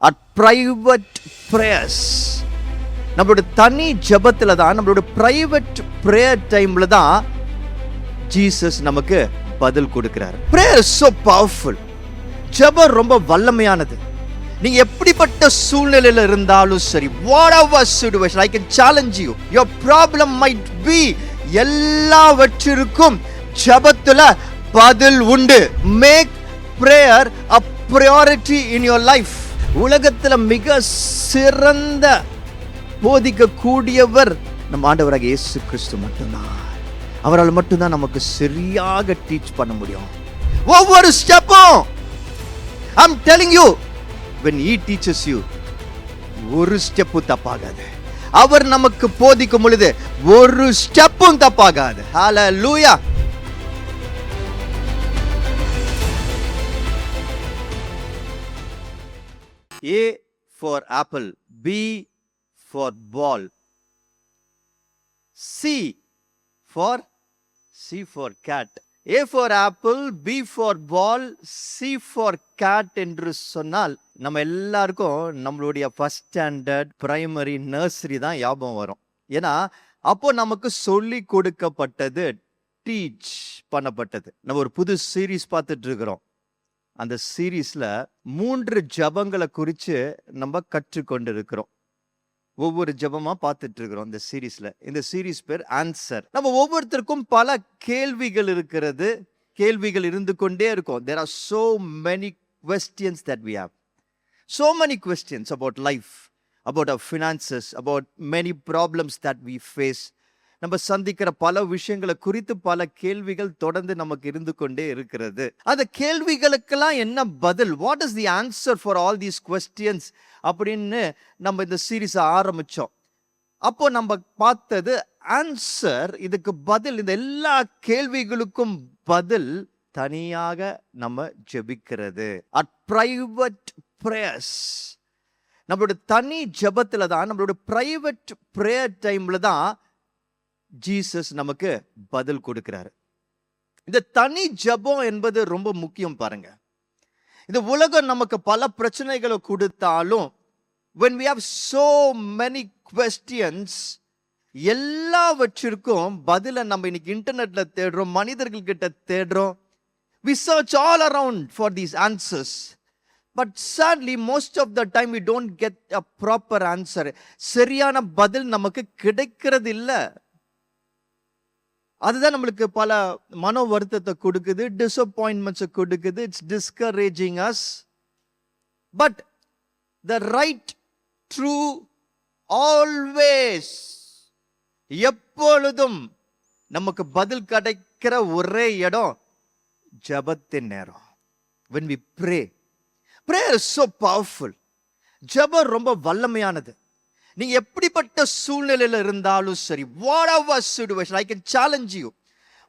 at private prayers. நம்மளுடைய தனி ஜெபத்துல தான், நம்மளுடைய பிரைவேட் பிரேயர் டைம்ல தான் ஜீசஸ் நமக்கு பதில் கொடுக்கிறார். prayer is so powerful. ஜெபம் ரொம்ப வல்லமையானது. நீங்க எப்படிப்பட்ட சூழ்நிலையில இருந்தாலும் சரி, whatever situation, I can challenge you, your problem might be, எல்லாவற்றிற்கும் ஜெபத்துல பதில் உண்டு. make prayer a priority in your life. உலகத்துல மிக சிறந்த போதிக்க கூடியவர் நம் ஆண்டவராக இயேசு கிறிஸ்து மட்டும்தான். அவரால் மட்டும்தான் நமக்கு சரியாக டீச் பண்ண முடியும். ஒவ்வொரு ஸ்டெப்பும் I'm telling you, when he teaches you, ஒரு ஸ்டெப்பு தப்பாகாது. அவர் நமக்கு போதிக்கும் பொழுது ஒரு ஸ்டெப்பும் தப்பாகாது. ஹalleluya. A for apple, B for ball, C for cat. A for apple, B for ball, C for cat என்று சொன்னால் நம்ம எல்லாருக்கும் நம்மளுடைய ஃபர்ஸ்ட் ஸ்டாண்டர்ட், பிரைமரி, நர்சரி தான் ஞாபகம் வரும். ஏன்னா அப்போ நமக்கு சொல்லி கொடுக்கப்பட்டது, டீச் பண்ணப்பட்டது. நம்ம ஒரு புது சீரீஸ் பார்த்துட்டு இருக்கிறோம். அந்த சீரீஸ்ல 3 ஜபங்களை குறித்து நம்ம கற்றுக்கொண்டு இருக்கிறோம். ஒவ்வொரு ஜபமா பார்த்துட்டு இருக்கிறோம் இந்த சீரீஸ்ல. இந்த சீரீஸ் பேர் ஆன்சர். நம்ம ஒவ்வொருத்தருக்கும் பல கேள்விகள் இருக்கிறது, கேள்விகள் இருந்து கொண்டே இருக்கும். There are so many questions that we have. So many questions about life, about our finances, about many problems that we face. நம்ம சந்திக்கிற பல விஷயங்களை குறித்து பல கேள்விகள் தொடர்ந்து நமக்கு இருந்து கொண்டே இருக்கிறது. அந்த கேள்விகளுக்கெல்லாம் என்ன பதில்? What is the answer for all these questions அப்படின்னு நம்ம இந்த சீரீஸை ஆரம்பிச்சோம். அப்போ நம்ம பார்த்தது ஆன்சர், இதுக்கு பதில், இந்த எல்லா கேள்விகளுக்கும் பதில் தனியாக நம்ம ஜெபிக்கிறது. At private prayers. நம்மளுடைய தனி ஜெபத்துல தான், நம்மளுடைய பிரைவேட் பிரேயர் டைம்ல தான் ஜீசஸ் நமக்கு பதில் கொடுக்கிறாரு. இந்த தனி ஜெபம் என்பது ரொம்ப முக்கியம். பாருங்க, இந்த உலகம் நமக்கு பல பிரச்சனைகளை கொடுத்தாலும், when we have so many questions, எல்லாவற்றிற்கும் பதில நம்ம இன்னைக்கு இன்டர்நெட்ல தேடுறோம், மனிதர்கள் கிட்ட தேடுறோம். we search all around for these answers, but sadly most of the time we don't get a proper answer. சரியான பதில் நமக்கு கிடைக்கிறது இல்லை. அதுதான் நம்மளுக்கு பல மன வருத்தத்தை கொடுக்குது, டிசப்பாயின்மெண்ட்ஸை கொடுக்குது. It's discouraging us. But the right, true, always, எப்பொழுதும் நமக்கு பதில் கிடைக்கிற ஒரே இடம் ஜெபத்தின் நேரம். when we pray, prayer is so powerful. ஜெபம் ரொம்ப வல்லமையானது. நீங்க எப்படிப்பட்ட சூழ்நிலையில இருந்தாலும் சரி, whatever situation, I can challenge you,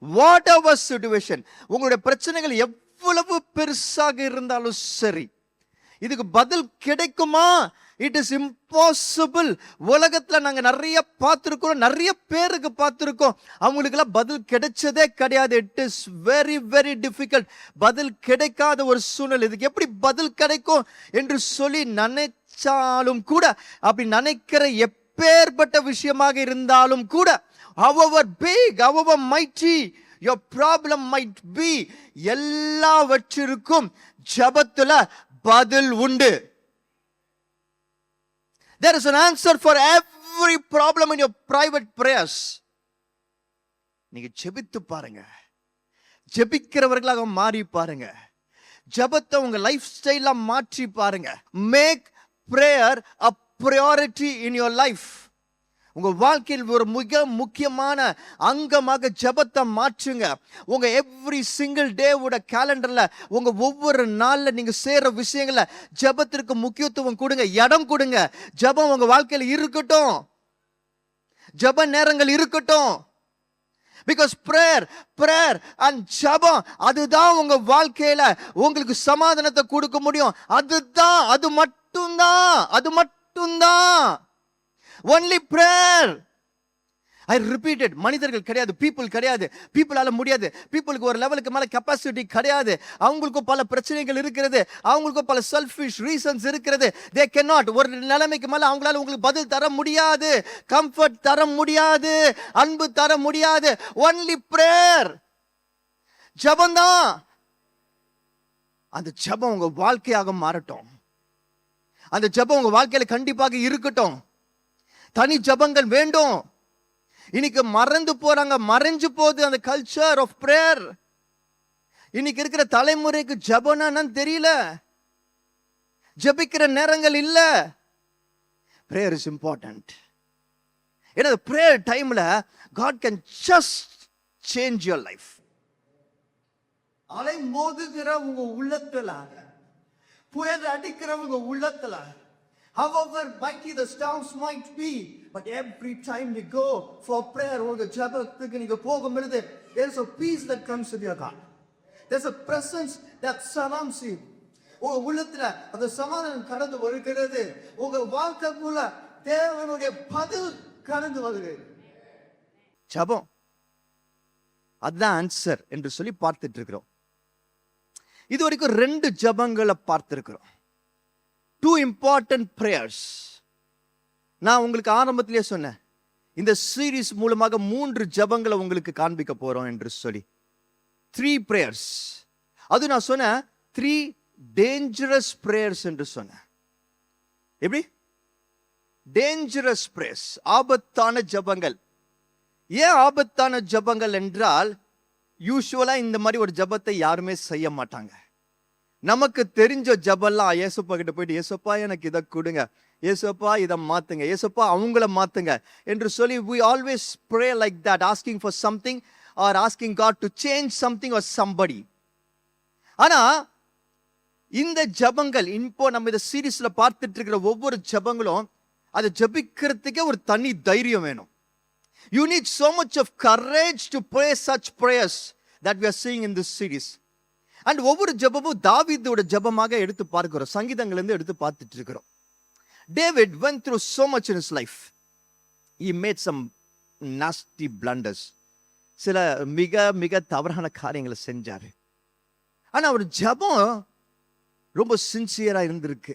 whatever situation, உங்களுடைய பிரச்சனைகள் எவ்வளவு பெருசாக இருந்தாலும் சரி, இதுக்கு பதில் கிடைக்குமா? It is impossible. உலகத்துல நாங்க நிறைய பார்த்திருக்கோம், நிறைய பேருக்கு பார்த்திருக்கோம், அவங்களுக்கெல்லாம் பதில் கிடைச்சதே கிடையாது. It is very very difficult. பதில் கிடைக்காத ஒரு சூழ்நிலை. இதுக்கு எப்படி பதில் கிடைக்கும் என்று சொல்லி நினைச்சாலும் கூட, அப்படி நினைக்கிற எப்பேற்பட்ட விஷயமாக இருந்தாலும் கூட, however big, however mighty your problem might be, எல்லாவற்றிற்கும் ஜெபத்துல பதில் உண்டு. There is an answer for every problem in your private prayers. நீங்க ஜெபித்து பாருங்க, ஜெபிக்கிறவர்களாக மாறி பாருங்க, ஜெபத்தை உங்க லைஃப் ஸ்டைலா மாற்றி பாருங்க. Make prayer a priority in your life. உங்க வாழ்க்கையில் ஒரு மிக முக்கியமான அங்கமாக ஜெபத்தை மாற்றுங்க. உங்க எவ்ரி சிங்கிள் டேவோட கேலண்டர்ல, உங்க ஒவ்வொரு நாள்ல நீங்க செய்யற விஷயங்கள ஜெபத்திற்கு முக்கியத்துவம் கொடுங்க, இடம் கொடுங்க. ஜெபம் உங்க வாழ்க்கையில இருக்கட்டும், ஜெப நேரங்கள் இருக்கட்டும். பிகாஸ் பிரேயர் அண்ட் ஜெபம், அதுதான் உங்க வாழ்க்கையில உங்களுக்கு சமாதானத்தை கொடுக்க முடியும். அதுதான், அது மட்டும்தான். only prayer. ஐ ரிப்பீட்டட், மனிதர்கள் கிடையாது, பீப்புள் கிடையாது, பீப்புளால முடியாது, பீப்புளுக்கு ஒரு லெவலுக்கு மேல கெப்பாசிட்டி கிடையாது, அவங்களுக்கும் பல பிரச்சனைகள் இருக்கிறது, அவங்களுக்கும் பல செல்ஃபிஷ் ரீசன்ஸ் இருக்கிறது. தே கேன் நாட், ஒரு நிலைமைக்கு மேல அவங்களால உங்களுக்கு பதில் தர முடியாது, கம்ஃபர்ட் தர முடியாது, அன்பு தர முடியாது. ஒன்லி பிரேயர், ஜெபம்தான். அந்த ஜெபம் உங்க வாழ்க்கையாக மாறட்டும். அந்த ஜெபம் உங்க வாழ்க்கையில கண்டிப்பாக இருக்கட்டும். தனி ஜெபங்கள் வேண்டும். இன்னைக்கு மறந்து போறாங்க, மறைஞ்சு போகுது அந்த கல்ச்சர் ஆஃப் பிரேயர். இன்னைக்கு இருக்கிற தலைமுறைக்கு ஜெபம்னா என்னன்னு தெரியல, ஜெபிக்கிற நேரங்கள் இல்ல. Prayer is important. ஏன்னா பிரேயர் டைம்ல God can just change your life. அலை மோதுகிற உங்க உள்ளத்துல, புயல் அடிக்கிற உங்க உள்ளத்துல, however mighty the storms might be, but every time you go for prayer, உங்க ஜெபத்துக்கு நீங்க போகும்போது there's a peace that comes with your heart. There's a presence that surrounds you. உங்க உள்ளத்துல அந்த சமாதானம் கடந்து வருகிறது. உங்க வாழ்க்கைக்குள்ள தேவனுடைய பதில் கடந்து வருகிறது. ஜெபம் அதான் ஆன்சர் என்று சொல்லி பார்த்துட்டு இருக்கிறோம். இது வரைக்கும் 2 ஜெபங்களை பார்த்திருக்கிறோம். 2 important prayers. நான் உங்களுக்கு ஆரம்பத்திலே சொன்னேன், இந்த சீரீஸ் மூலமாக 3 ஜெபங்களை உங்களுக்கு காண்பிக்க போறோம் என்று சொல்லி. 3 prayers. அது நான் சொன்னேன் 3 dangerous prayers என்று சொன்னேன். எப்படி? dangerous prayers, ஆபத்தான ஜெபங்கள். ஏன் ஆபத்தான ஜெபங்கள் என்றால், யூசுவலா இந்த மாதிரி ஒரு ஜெபத்தை யாருமே செய்ய மாட்டாங்க. நமக்கு தெரிஞ்ச ஜெபம்லாம் ஏசப்பா கிட்ட போயிட்டு, ஏசப்பா எனக்கு இதை கொடுங்க, ஏசப்பா இதை மாத்துங்க, ஏசப்பா அவங்கள மாத்துங்க என்று சொல்லி we always pray like that, asking for something or asking God to change something or somebody. ஆனா இந்த ஜெபங்கள் இப்போ நம்ம இந்த சீரீஸ்ல பார்த்துட்டு இருக்கிற ஒவ்வொரு ஜெபங்களும், அதை ஜெபிக்கிறதுக்கே ஒரு தனி தைரியம் வேணும். You need so much of courage to pray such prayers that we are seeing in this series. And ஒவ்வொரு ஜெபமும் தாவீதோட ஜெபமாக எடுத்து பார்க்கிறோம், சங்கீதங்கள்ல இருந்து எடுத்து பார்த்துட்டு இருக்கிறோம். David went through so much in his life. He made some nasty blunders. சில மிக மிக தவறான காரியங்களை செஞ்சாரு. ஆனா அவர் ஜெபம் ரொம்ப சின்சியரா இருந்திருக்கு.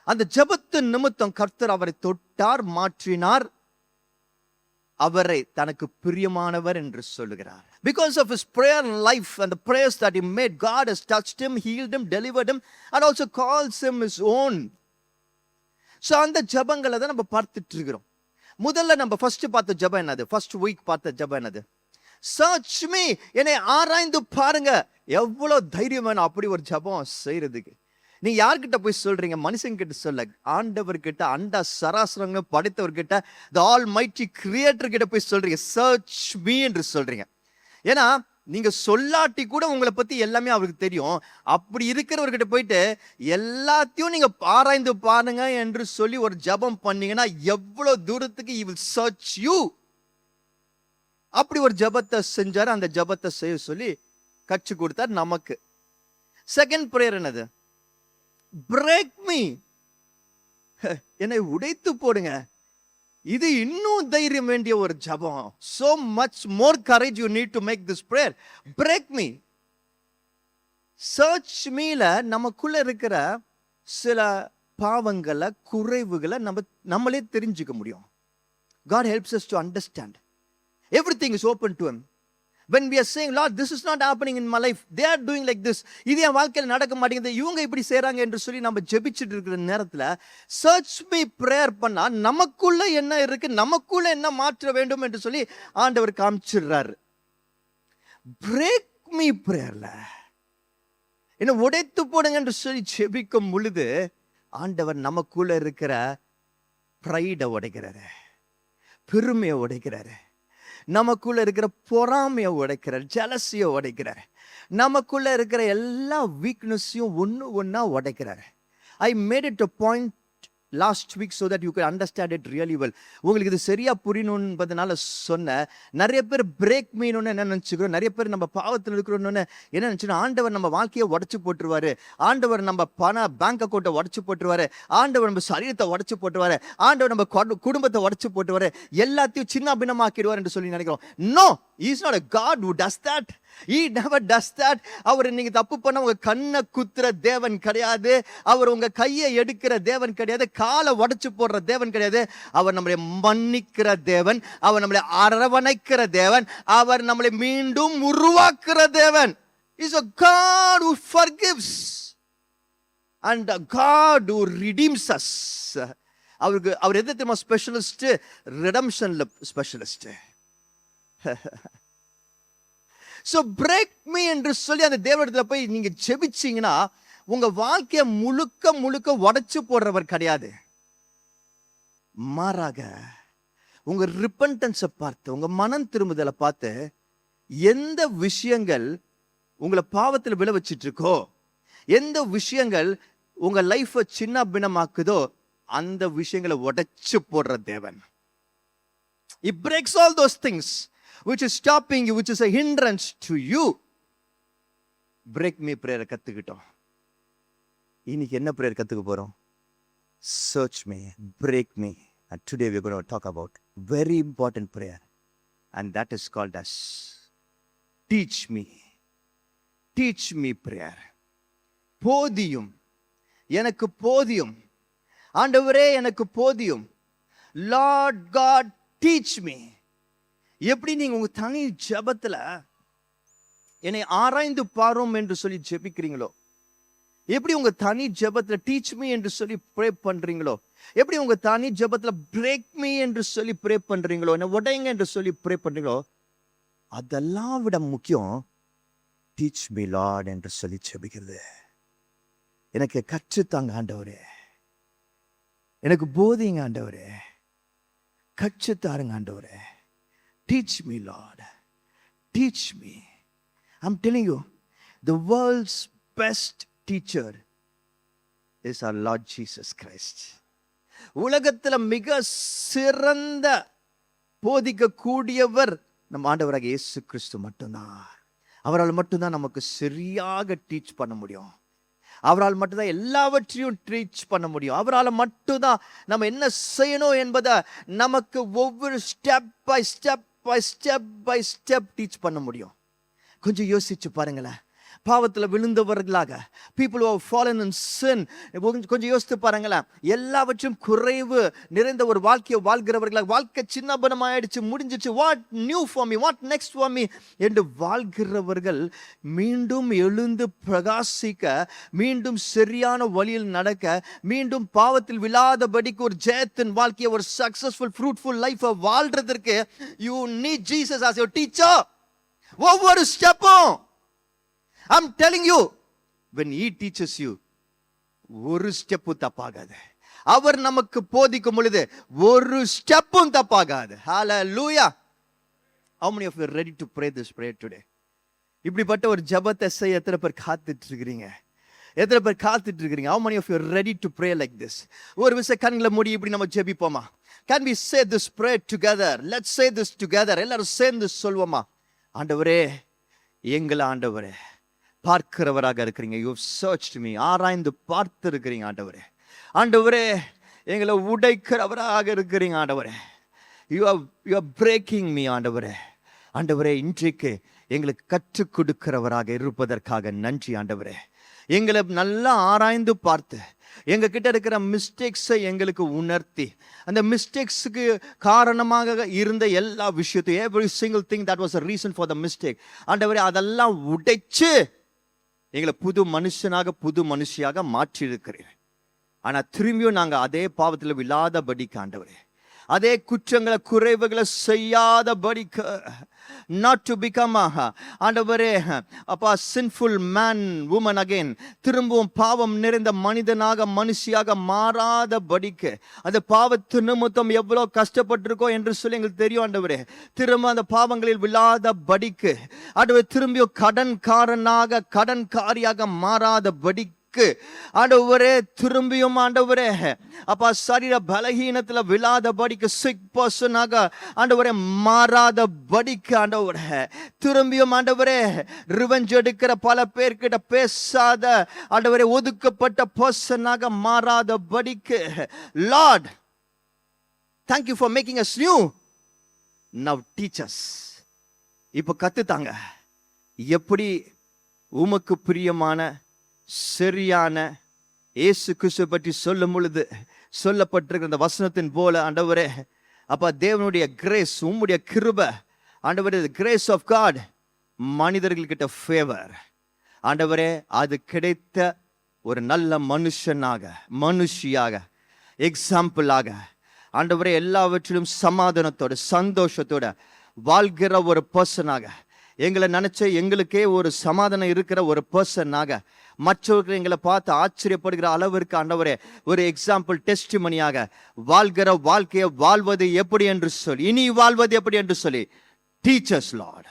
அந்த ஜெபத்தின் நிமித்தம் கர்த்தர் அவரை தொட்டார், மாற்றினார், அவரை தனக்கு பிரியமானவர் என்று சொல்லுகிறார். Because of his prayer life and the prayers that he made, God has touched him, healed him, delivered him, and also calls him his own. So அந்த ஜெபங்களை தான் நம்ம பார்த்துட்டு இருக்கிறோம். முதல்ல நம்ம ஃபர்ஸ்ட் பார்த்த ஜெபம் என்னது? ஃபர்ஸ்ட் வீக் பார்த்த ஜெபம் என்னது? Search me, என்னை ஆராய்ந்து பாருங்க. எவ்வளவு தைரியம் வேணும் அப்படி ஒரு ஜெபம் செய்யறதுக்கு. நீ யார்கிட்ட போய் சொல்றீங்க? மனுஷங்கிட்ட சொல்ல, ஆண்டவர்கிட்ட, அண்ட சராசரங்க படைத்தவர்கிட்ட, the almighty creator கிட்ட போய் சொல்றீங்க, search me என்று சொல்றீங்க. ஏன்னா நீங்க சொல்லாட்டி கூட உங்களை பத்தி எல்லாமே அவருக்கு தெரியும். அப்படி இருக்கிறவர்கிட்ட போயிட்டு எல்லாத்தையும் நீங்க ஆராய்ந்து பாருங்க என்று சொல்லி ஒரு ஜெபம் பண்ணீங்கன்னா எவ்வளவு தூரத்துக்கு he will search you. அப்படி ஒரு ஜெபத்தை செஞ்சாரு. அந்த ஜெபத்தை செய்ய சொல்லி கற்று கொடுத்தார் நமக்கு. செகண்ட் பிரேயர் என்னது? break me, என்னை உடைத்து போடுங்க. இது இன்னும் தைரியம் வேண்டிய ஒரு ஜெபம். so much more courage you need to make this prayer. break me. search meல நமக்குள்ள இருக்கிற சில பாவங்களை, குறைவுகளை நம்மளே தெரிஞ்சுக்க முடியும். God helps us to understand. Everything is open to him. When we are saying, Lord, this is not happening in my life, they are doing like this, இது என் வாழ்க்கையில் நடக்க மாட்டேங்குது, இவங்க இப்படி செய்றாங்க என்று சொல்லி நம்ம ஜெபிச்சுட்டு இருக்கிற நேரத்துல சர்ச் மீ பிரேயர் பண்ணா நமக்குள்ள என்ன இருக்கு, நமக்குள்ள என்ன மாற்ற வேண்டும் என்று சொல்லி ஆண்டவர் காமிச்சிடுறாரு. பிரேக் மீ பிரேயர்ல என்ன உடைத்து போடுங்க என்று சொல்லி ஜெபிக்கும் பொழுது ஆண்டவர் நமக்குள்ள இருக்கிற பிரைட உடைக்கிறாரு, பெருமையை உடைக்கிறாரு, நமக்குள்ள இருக்கிற பொறாமையை உடைக்கிறார், ஜெலசியை உடைக்கிறார், நமக்குள்ள இருக்கிற எல்லா வீக்னஸையும் ஒண்ணா உடைக்கிறார். I made it a point last week so that you can understand it really well. உங்களுக்கு இது சரியா புரியணும் என்பதனால சொன்ன. நிறைய பேர் பிரேக் மீன்னு என்ன நினைச்சுக்கிறோம், நிறைய பேர் நம்ம பாவத்தில் இருக்கிறோன்னு என்ன நினைச்சுக்கிறோம், ஆண்டவர் நம்ம வாழ்க்கையை உடச்சு போட்டுருவாரு, ஆண்டவர் நம்ம பேங்க் அக்கௌண்ட்டை உடச்சு போட்டுருவாரு, ஆண்டவர் நம்ம சரீரத்தை உடச்சு போட்டுருவாரு, ஆண்டவர் நம்ம குடும்பத்தை உடச்சு போட்டுருவாரு, எல்லாத்தையும் சின்ன பின்னமாக்கிடுவார் என்று சொல்லி நினைக்கிறோம். No, he is not a God who does that. He never does that. அவர் நீங்க தப்பு பண்ண உங்க கண்ணை குத்துற தேவன் கிடையாது, அவர் உங்க கையை எடுக்கிற தேவன் கிடையாது, காலை உடைச்சு போடுற தேவன் கிடையாது. அவர் நம்மளை மன்னிக்கிற தேவன், அவர் நம்மளை அரவணைக்கிற தேவன், அவர் நம்மளை மீண்டும் உருவாக்குற தேவன். He is a God who forgives and a God who redeems us. அவர் எது தெரியுமா ஸ்பெஷலிஸ்ட்? ரிடம்ஷன்ல ஸ்பெஷலிஸ்ட். So break me என்று சொல்லி அந்த தேவனிடத்துல போய் நீங்க ஜெபிச்சீங்கன்னா உங்க வாழ்க்கைய முழுக்க முழுக்க உடைச்சு போடுறவர் கிடையாது. மாறாக உங்க ரிப்பன்டன்ஸை பார்த்து, உங்க மனம் திரும்புதலை பார்த்து, எந்த விஷயங்கள் உங்களை பாவத்தில் விழ வச்சிட்டு இருக்கோ, எந்த விஷயங்கள் உங்க லைஃபை சின்ன பின்னமாக்குதோ அந்த விஷயங்களை உடைச்சு போடுற தேவன். He breaks all those things which is stopping you, which is a hindrance to you. Break me prayer கத்துக்கிட்டோம். இன்னைக்கு என்ன prayer கத்துக்க போறோம்? Search me, break me. And today we're going to talk about very important prayer, and that is called as teach me. Teach me prayer. போதியும், எனக்கு போதியும், ஆண்டவரே எனக்கு போதியும். Lord God, teach me. எப்படி நீங்க உங்க தனி ஜெபத்துல என்னை ஆராய்ந்து பாரும் என்று சொல்லி ஜெபிக்கிறீங்களோ, எப்படி உங்க தனி ஜெபத்துல டீச் மீ என்று சொல்லி ப்ரே பண்றீங்களோ, எப்படி உங்க தனி ஜெபத்துல பிரேக் மீ என்று சொல்லி ப்ரே பண்றீங்களோ, என்ன உடைங்க என்று சொல்லி ப்ரே பண்றீங்களோ, அதெல்லாம் விட முக்கியம் டீச் மீ லார்ட் என்று சொல்லி ஜெபிக்கிறது. எனக்கு கற்றுத்தாங்க ஆண்டவரே, எனக்கு போதிங்க ஆண்டவரே, கற்றுத்தாருங்க ஆண்டவரே. Teach me, Lord. Teach me. I'm telling you, the world's best teacher is our Lord Jesus Christ. உலகத்தில் மிக சிறந்த போதிக்க கூடியவர் நம் ஆண்டவராக இயேசு கிறிஸ்து மட்டும்தான். அவரால் மட்டும்தான் நமக்கு சரியாக டீச் பண்ண முடியும். அவரால் மட்டும்தான் எல்லாவற்றையும் டீச் பண்ண முடியும். அவரால் மட்டும்தான் நம்ம என்ன செய்யணும் என்பதை நமக்கு ஒவ்வொரு ஸ்டெப் பை ஸ்டெப் டீச் பண்ண முடியும். கொஞ்சம் யோசிச்சு பாருங்களேன். பாவத்தில் விழுந்தவர்களாக, people who have fallen in sin, கொஞ்சம் யோசித்து பாருங்களேன். எல்லாவற்றும் குறைவு நிறைந்த ஒரு வாழ்க்கையை வாழ்கிறவர்களாக, வாழ்க்கை சின்னபனமாயிடுச்சு, முடிஞ்சிச்சு, what new for me, what next for me என்று வாழ்கிறவர்கள் மீண்டும் எழுந்து பிரகாசிக்க, மீண்டும் சரியான வழியில் நடக்க, மீண்டும் பாவத்தில் விழாதபடிக்கு ஒரு ஜெயத்தின் வாழ்க்கையை, ஒரு சக்சஸ்ஃபுல் ஃப்ரூட்ஃபுல் லைஃபை வாழ்றதற்கு you need Jesus as your teacher. ஒவ்வொரு ஸ்டெப்பும் I'm telling you, when he teaches you, ஒரு ஸ்டெப்பு தப்பாகாது. அவர் நமக்கு போதிக்கும் பொழுது ஒரு ஸ்டெப்பும் தப்பாகாது. Hallelujah. How many of you are ready to pray this prayer today? இப்படிப்பட்ட ஒரு ஜெபத்தை செய்ய எத்தனை பேர் காத்துட்டு இருக்கிறீங்க? எத்தனை பேர் காத்துட்டு இருக்கிறீங்க? How many of you are ready to pray like this? ஒரு விஷயம் கண்களை மூடி இப்படி நம்ம ஜெபிப்போமா? Can we say this prayer together? Let's say this together. எல்லாரும் சேர்ந்து சொல்வோமா? ஆண்டவரே, எங்களை ஆண்டவரே பார்க்கிறவராக இருக்கிறீங்க. யூ சர்ச்ட் மீ, ஆராய்ந்து பார்த்து இருக்கிறீங்க ஆண்டவரே. ஆண்டவரே, எங்களை உடைக்கிறவராக இருக்கிறீங்க ஆண்டவரே. யூ ஆர் பிரேக்கிங் மீ ஆண்டவரே. ஆண்டவரே, இன்றைக்கு எங்களுக்கு கற்றுக் கொடுக்கிறவராக இருப்பதற்காக நன்றி ஆண்டவரே. எங்களை நல்லா ஆராய்ந்து பார்த்து எங்க கிட்ட இருக்கிற மிஸ்டேக்ஸை எங்களுக்கு உணர்த்தி, அந்த மிஸ்டேக்ஸுக்கு காரணமாக இருந்த எல்லா விஷயத்தையும், every single thing that was a reason for the mistake, ஆண்டவரே அதெல்லாம் உடைச்சு எங்களை புது மனுஷனாக புது மனுஷியாக மாற்றி இருக்கிறேன். ஆனா திரும்பியும் நாங்க அதே பாவத்தில் விழாதபடிக்கு ஆண்டவரே, அதே குற்றங்களை குறைவுகளை செய்யாதபடிக்கு, not to become ஆண்டவரே அப்பா sinful man woman again, திரும்பவும் பாவம் நிறைந்த மனிதனாக மனுஷியாக மாறாதபடிக்கு, அந்த பாவத்து நிமித்தம் எவ்வளவு கஷ்டப்பட்டிருக்கோம் என்று சொல்லி எங்களுக்கு தெரியும் ஆண்டவரே. திரும்ப அந்த பாவங்களில் விழாதபடிக்கு ஆண்டவரே, திரும்பியும் கடன்காரனாக கடன்காரியாக மாறாதபடிக்கு அளவுக்கு ஆண்டவரே திரும்பியும் ஆண்டவரே அப்பா சரீர பலகீனத்துல விழாதபடிக்கு சிக் பர்சனாக ஆண்டவரே மாறாதபடிக்கு ஆண்டவரே திரும்பியும் ஆண்டவரே ரிவெஞ்ச் எடுக்கிற பல பேர்கிட்ட பேசாத ஆண்டவரே ஒதுக்கப்பட்ட பர்சனாக மாறாதபடிக்கு Lord thank you for making us new. Now teach us. இப்ப கத்துத்தாங்க எப்படி உமக்கு பிரியமான சரியான இயேசு கிறிஸ்துவை பற்றி சொல்லும் பொழுது சொல்லப்பட்டிருக்கிற அந்த வசனத்தின் போல ஆண்டவரே அப்ப தேவனுடைய கிரேஸ் உம்முடைய கிருபை ஆண்டவரே கிரேஸ் ஆஃப் காட் மனிதர்கள்கிட்ட ஃபேவர் ஆண்டவரே அது கிடைத்த ஒரு நல்ல மனுஷியாக எக்ஸாம்பிளாக ஆண்டவரே எல்லாவற்றிலும் சமாதானத்தோட சந்தோஷத்தோட வாழ்கிற ஒரு பர்சனாக எங்களை நினைச்ச எங்களுக்கே ஒரு சமாதானம் இருக்கிற ஒரு பர்சனாக மற்றவர்கள் எங்களை பார்த்து ஆச்சரியப்படுகிற அளவிற்கு ஆண்டவரே ஒரு எக்ஸாம்பிள் டெஸ்டிமனியாக வாழ்கிற வாழ்க்கையை வாழ்வது எப்படி என்று சொல்லி இனி வாழ்வது எப்படி என்று சொல்லி டீச்சர்ஸ் லார்ட்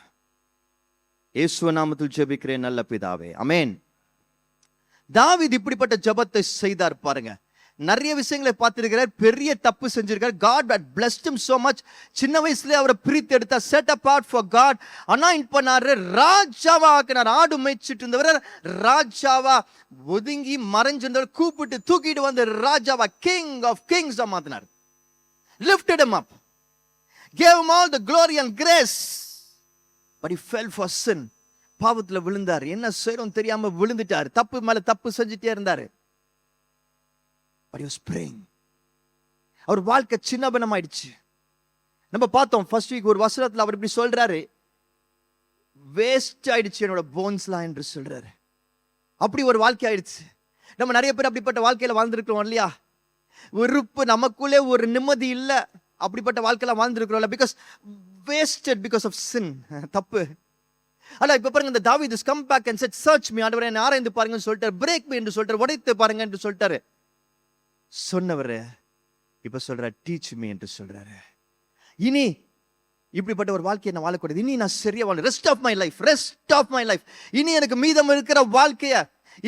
இயேசு நாமத்தில் ஜெபிக்கிறேன் நல்ல பிதாவே ஆமென். தாவீது இப்படிப்பட்ட ஜெபத்தை செய்தார் பாருங்க. நிறைய விஷயங்களை பார்த்திருக்கிறார், பெரிய தப்பு செஞ்சிருக்கார். God had blessed him so much. சின்ன வயசுல அவரை பிரித்து எடுத்தார், set apart for God, anoint பண்ணாரு, ராஜாவா ஆக்கினார். ஆடு மேய்ச்சிட்டு இருந்தவர் ராஜாவா ஒதுங்கி மறைஞ்சிருந்தவர் கூப்பிட்டு தூக்கிட்டு வந்து ராஜாவா கிங் ஆஃப் கிங்ஸ் மாத்தினார். lifted him up, gave him all the glory and grace, but he fell for sin. பாவத்துல விழுந்தார், என்ன செய்யறோம் தெரியாம விழுந்துட்டார், தப்பு மேல தப்பு செஞ்சுட்டே இருந்தாரு. But he was praying. அவர் வாழ்க்கை சின்னபனம் ஆயிடுச்சு. நம்ம பார்த்தோம் ஃபர்ஸ்ட் வீக் ஒரு வசனத்துல அவர் இப்படி சொல்றாரு, வேஸ்ட் ஆயிடுச்சு என்னோட போன்ஸ்லாம் என்று சொல்றாரு. அப்படி ஒரு வாழ்க்கை ஆயிடுச்சு. நம்ம நிறைய பேர் அப்படிப்பட்ட வாழ்க்கையில வாழ்ந்துருக்கிறோம் இல்லையா? வெறுப்பு, நமக்குள்ளே ஒரு நிம்மதி இல்ல, அப்படிப்பட்ட வாழ்க்கையில வாழ்ந்துருக்கிறோம்ல. Because wasted because of sin, தப்பு. அல்ல இப்ப பாருங்க, இந்த தாவீது come back and said search me, ஆண்டவரே என்னை ஆராய்ந்து பாருங்கன்னு சொல்லிட்டாரு, பிரேக் மீ என்று சொல்லிட்டாரு, உடைத்து பாருங்க என்று சொல்லிட்டாரு. சொன்னவரு இப்ப சொல்ற டீச் மீ என்று சொல்றாரு. இனி இப்படிப்பட்ட ஒரு வாழ்க்கையை நான் வாழக்கூடாது, இனி நான் சரியா வாழ, ரெஸ்ட் ஆஃப் மை லைஃப், இனி எனக்கு மீதம் இருக்கிற வாழ்க்கைய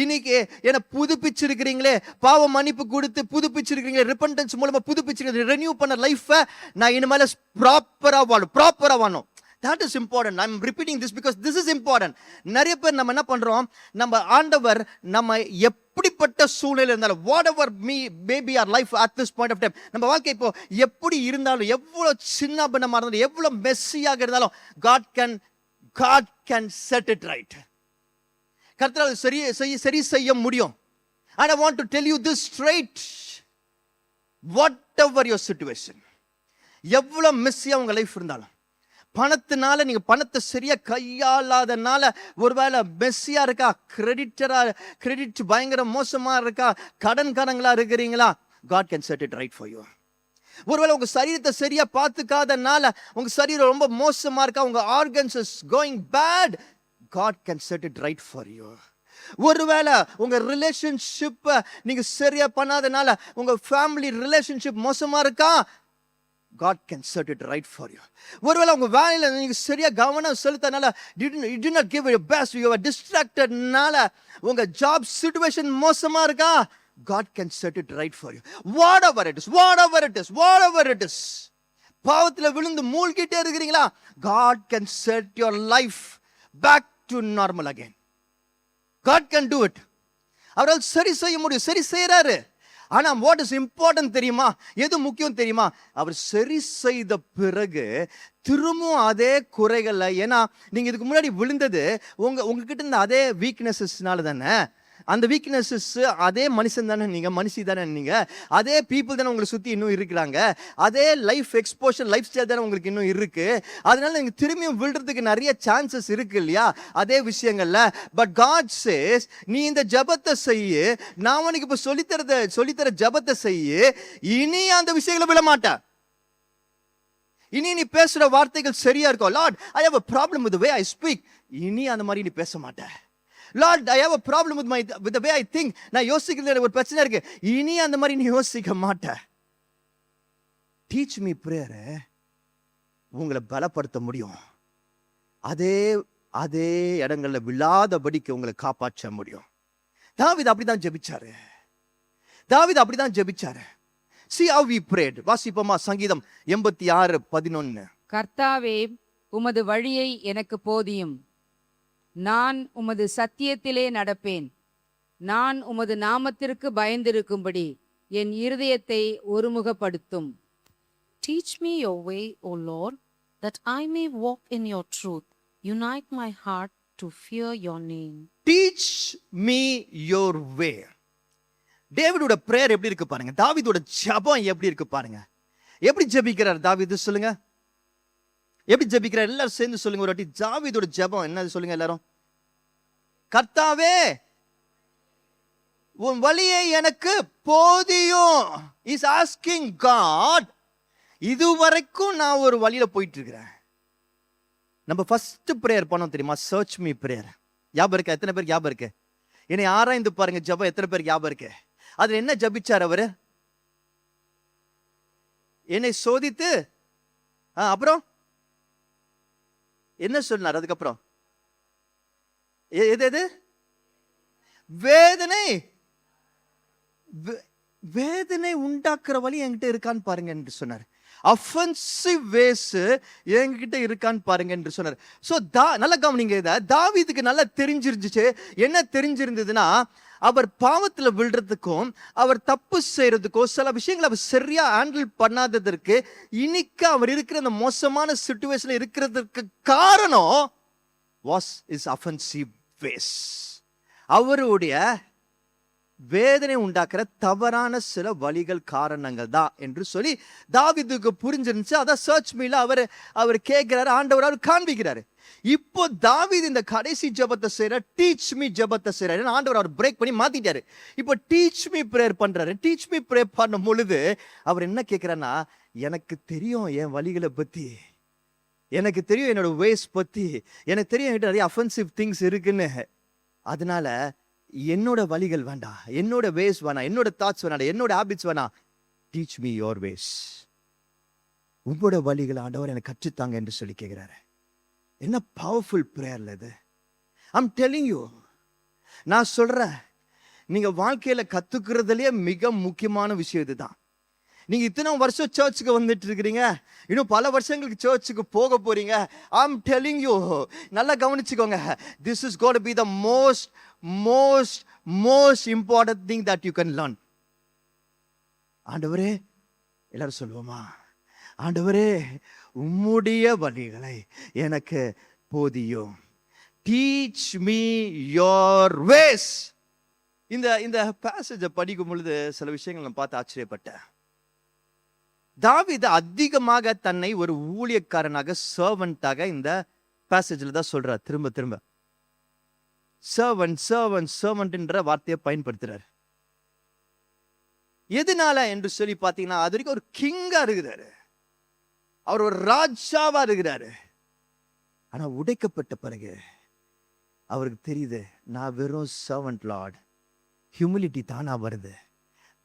இன்னைக்கு என்ன புதுப்பிச்சிருக்கிறீங்களே, பாவ மன்னிப்பு கொடுத்து புதுப்பிச்சிருக்கிறீங்களே, ரிப்பன்டன்ஸ் மூலமா புதுப்பிச்சிருக்கீங்க, ரெனியூ பண்ண லைஃப நான் இனிமேல ப்ராப்பரா வாழணும். That is important. I'm repeating this because this is important. நிறைய பேர் நம்ம என்ன பண்றோம், நம்ம ஆண்டவர் நம்ம எப்படிப்பட்ட சூழ்நிலை இருந்தாலும், whatever may be our life at this point of time, நம்ம வாழ்க்கை இப்போ எப்படி இருந்தாலும், எவ்வளவு சின்ன பின்னமா இருந்தாலும், எவ்வளவு மெஸ்ஸியாக இருந்தாலும், God can set it right. கர்த்தரால் சரி செய்ய முடியும். And I want to tell you this straight, whatever your situation, எவ்வளவு மெஸ்ஸியா உங்க லைஃப் இருந்தாலும், பணத்தினால நீங்க பணத்தை சரியா கையாளாதனால ஒருவேளை மெஸ்ஸியா இருக்கா, கிரெடிட் பயங்கர மோசமா இருக்கா, கடன்காரங்களா இருக்கிறீங்களா, God can set it right for you. ஒருவேளை உங்க சரீரத்தை சரியா பார்த்துக்காதனால உங்க சரீரம் ரொம்ப மோசமா இருக்கா, உங்க organs is going bad, God can set it right for you. ஒருவேளை உங்க ரிலேஷன்ஷிப் நீங்க சரியா பண்ணாதனால உங்க ஃபேமிலி ரிலேஷன்ஷிப் மோசமா இருக்கா, God can set it right for you. ஒருவேளை உங்க வேலையில நீங்க சரியா கவனம் செலுத்தனால, you did not give your best, you were distracted நால உங்க ஜாப் சிச்சுவேஷன் மோசமா இருக்கா, God can set it right for you. Whatever it is, பாவத்துல விழுந்து மூழ்கிட்டே இருக்கிறீங்களா, God can set your life back to normal again. God can do it. அவரால் சரி செய்ய முடியும், சரி செய்யறாரு. ஆனா வாட் இஸ் இம்பார்ட்டன்ட் தெரியுமா, எது முக்கியம் தெரியுமா, அவர் சரி செய்த பிறகு திரும்பவும் அதே குறைகள்ல, ஏன்னா நீங்க இதுக்கு முன்னாடி விழுந்தது உங்ககிட்ட இருந்த அதே வீக்னஸஸ்னால தானே, அந்த வீக்னஸஸ் அதே மனுஷன் தானே, நீங்க மனுஷி தானே, நீங்க அதே பீப்புள் தானே உங்களை சுத்தி இன்னும் இருக்கிறாங்க, அதே லைஃப் எக்ஸ்போஷர் லைஃப் ஸ்டைல் தானே உங்களுக்கு இன்னும் இருக்கு. அதனால நீங்க திரும்பியும் விழுறதுக்கு நிறைய சான்சஸ் இருக்கு இல்லையா அதே விஷயங்கள்ல. பட் காட் சேஸ், நீ இந்த ஜபத்தை செய்ய, நான் உனக்கு இப்ப சொல்லித்தர ஜபத்தை செய்ய, இனி அந்த விஷயங்களை விழ மாட்டேன். இனி நீ பேசுற வார்த்தைகள் சரியா இருக்கும். Lord, I have a problem with the way I speak. இனி அந்த மாதிரி நீ பேச மாட்டேன். Lord, I have a problem with the way I think. நான் யோசிக்கிறது ஒரு பிரச்சனை இருக்கு, இனி அந்த மாதிரி நீ யோசிக்க மாட்ட. Teach me prayer, உங்களை பலப்படுத்த முடியும். அதே இடங்கள்ல விழாதபடிக்கு உங்களை காப்பாற்ற முடியும். தாவீது அப்படிதான் ஜெபிச்சாரு. தாவீது அப்படிதான் ஜெபிச்சாரு. See how we prayed. வாசிப்போமா சங்கீதம் 86:11. கர்த்தாவே, உமது வழியை எனக்கு போதியும். நான் உமது சத்தியத்திலே நடப்பேன். நான் உமது நாமத்திற்கு பயந்திருக்கும்படி என் இருதயத்தை ஒருமுகப்படுத்தும். Teach me your way, O Lord, that I may walk in your truth. Unite my heart to fear your name. Teach me your way. டேவிடோட பிரேயர் எப்படி இருக்கு பாருங்க. தாவீதோட ஜெபம் எப்படி இருக்கு பாருங்க. எப்படி ஜெபிக்கிறார் தாவீது சொல்லுங்க. எப்படி ஜெபிக்கிறார் எல்லாரும் சேர்ந்து சொல்லுங்க ஒரு வாட்டி. தாவீதோட ஜெபம் என்னது சொல்லுங்க எல்லாரும். கர்த்தாவே, உன் வழியை எனக்கு போதியும். இஸ் ஆஸ்கிங் காட், இதுவரைக்கும் நான் ஒரு வழியில போயிட்டு இருக்கிறேன். நம்ம ஃபர்ஸ்ட் பிரேயர் பண்ணோம் தெரியுமா? Search me prayer. ஞாபகம் இருக்கா? எத்தனை பேருக்கு ஞாபகம் இருக்கு? என்னை ஆராய்ந்து பாருங்க ஜெபம் எத்தனை பேருக்கு ஞாபகம் இருக்கு? அதுல என்ன ஜெபிச்சார் அவரு? என்னை சோதித்து அப்புறம் என்ன சொன்னார்? அதுக்கப்புறம் எது வேதனை வேதனை உண்டாக்குற வழி என்கிட்ட இருக்கான்னு பாருங்க என்று சொன்னார். அஃபென்சிவ் வேஸ் என்கிட்ட இருக்கான்னு பாருங்க என்று சொன்னார். சோ நல்ல கவனிங்க, இத தாவீதுக்கு நல்லா தெரிஞ்சிருந்துச்சு. என்ன தெரிஞ்சிருந்ததுன்னா, அவர் பாவத்துல விழுறதுக்கும் அவர் தப்பு செய்யறதுக்கும் சில விஷயங்களை அவர் சரியா ஹேண்டில் பண்ணாததற்கு இன்னைக்கு அவர் இருக்கிற அந்த மோசமான சிச்சுவேஷன்ல இருக்கிறதுக்கு காரணம் வாஸ் இஸ் அஃபென்சிவ் வேஸ். அவருடைய வேதனை உண்டாக்குற தவறான சில வழிகள் காரணங்கள் தான் என்று சொல்லி தாவீதுக்கு புரிஞ்சிருந்துச்சு. அதான் சர்ச் மீல அவர் கேட்கிறாரு, ஆண்டவர் அவர் காண்பிக்கிறாரு. இப்போ தாவீது இந்த கடைசி ஜெபத்தை செய்யற டீச் மீ ஜெபத்தை செய்யறாரு. ஆண்டவர் அவர் பிரேக் பண்ணி மாத்திட்டாரு. இப்போ டீச் மீ பிரேயர் பண்றாரு. டீச் மீ பிரேயர் பண்ணும் பொழுது அவர் என்ன கேட்கிறாருன்னா, எனக்கு தெரியும் என் வழிகளை பத்தி, எனக்கு தெரியும் என்னோட வேஸ் பத்தி, எனக்கு தெரியும் என்கிட்ட நிறைய அஃபென்சிவ் திங்ஸ் இருக்குன்னு. அதனால என்னோட வழிகள் வேண்டாம், என்னோட வேஸ் வேணாம், என்னோட தாட்ஸ் வேணாம், என்னோட ஹாபிட்ஸ் வேணாம். Teach me your ways. உங்களோட வழிகள் ஆண்டவர் எனக்கு கற்றுத்தாங்க என்று சொல்லி கேட்கிறாரு. என்ன பவர்ஃபுல் பிரேயர்ல இது. ஐம் டெல்லிங் யூ, நான் சொல்றேன், நீங்க வாழ்க்கையில கத்துக்கிறதுலயே மிக முக்கியமான விஷயம் இதுதான். நீங்க இத்தனை வருஷம் சர்ச்சுக்கு வந்துட்டு இருக்கிறீங்க, இன்னும் பல வருஷங்களுக்கு சர்ச்சுக்கு போக போறீங்க. ஐம் டெல்லிங் யூ, நல்லா கவனிச்சுக்கோங்க. This is got to be the most important thing that you can learn. ஆண்டவரே, எல்லாரும் சொல்லுவோமா, ஆண்டவரே உம்முடைய வழிகளை எனக்கு போதியும். Teach me your ways. இந்த பேசேஜை படிக்கும் பொழுது சில விஷயங்கள் நான் பார்த்து ஆச்சரியப்பட்டேன். தாவீது அதிகமாக தன்னை ஒரு ஊழியக்காரனாக, சர்வன்ட்டாக இந்த பேசேஜ்ல தான் சொல்றார். திரும்ப திரும்ப சர்வன்ட்ன்ற வார்த்தையை பயன்படுத்துறாரு. எதனால என்று சொல்லி பார்த்தீங்கன்னா, அது வரைக்கும் ஒரு கிங்கா இருக்கிறாரு, அவர் ஒரு ராஜாவா இருக்கிறாரு. ஆனா உடைக்கப்பட்ட பிறகு அவருக்கு தெரியுது, நான் வெறும் சர்வன்ட் லார்ட். ஹியூமிலிட்டி தானா வருது,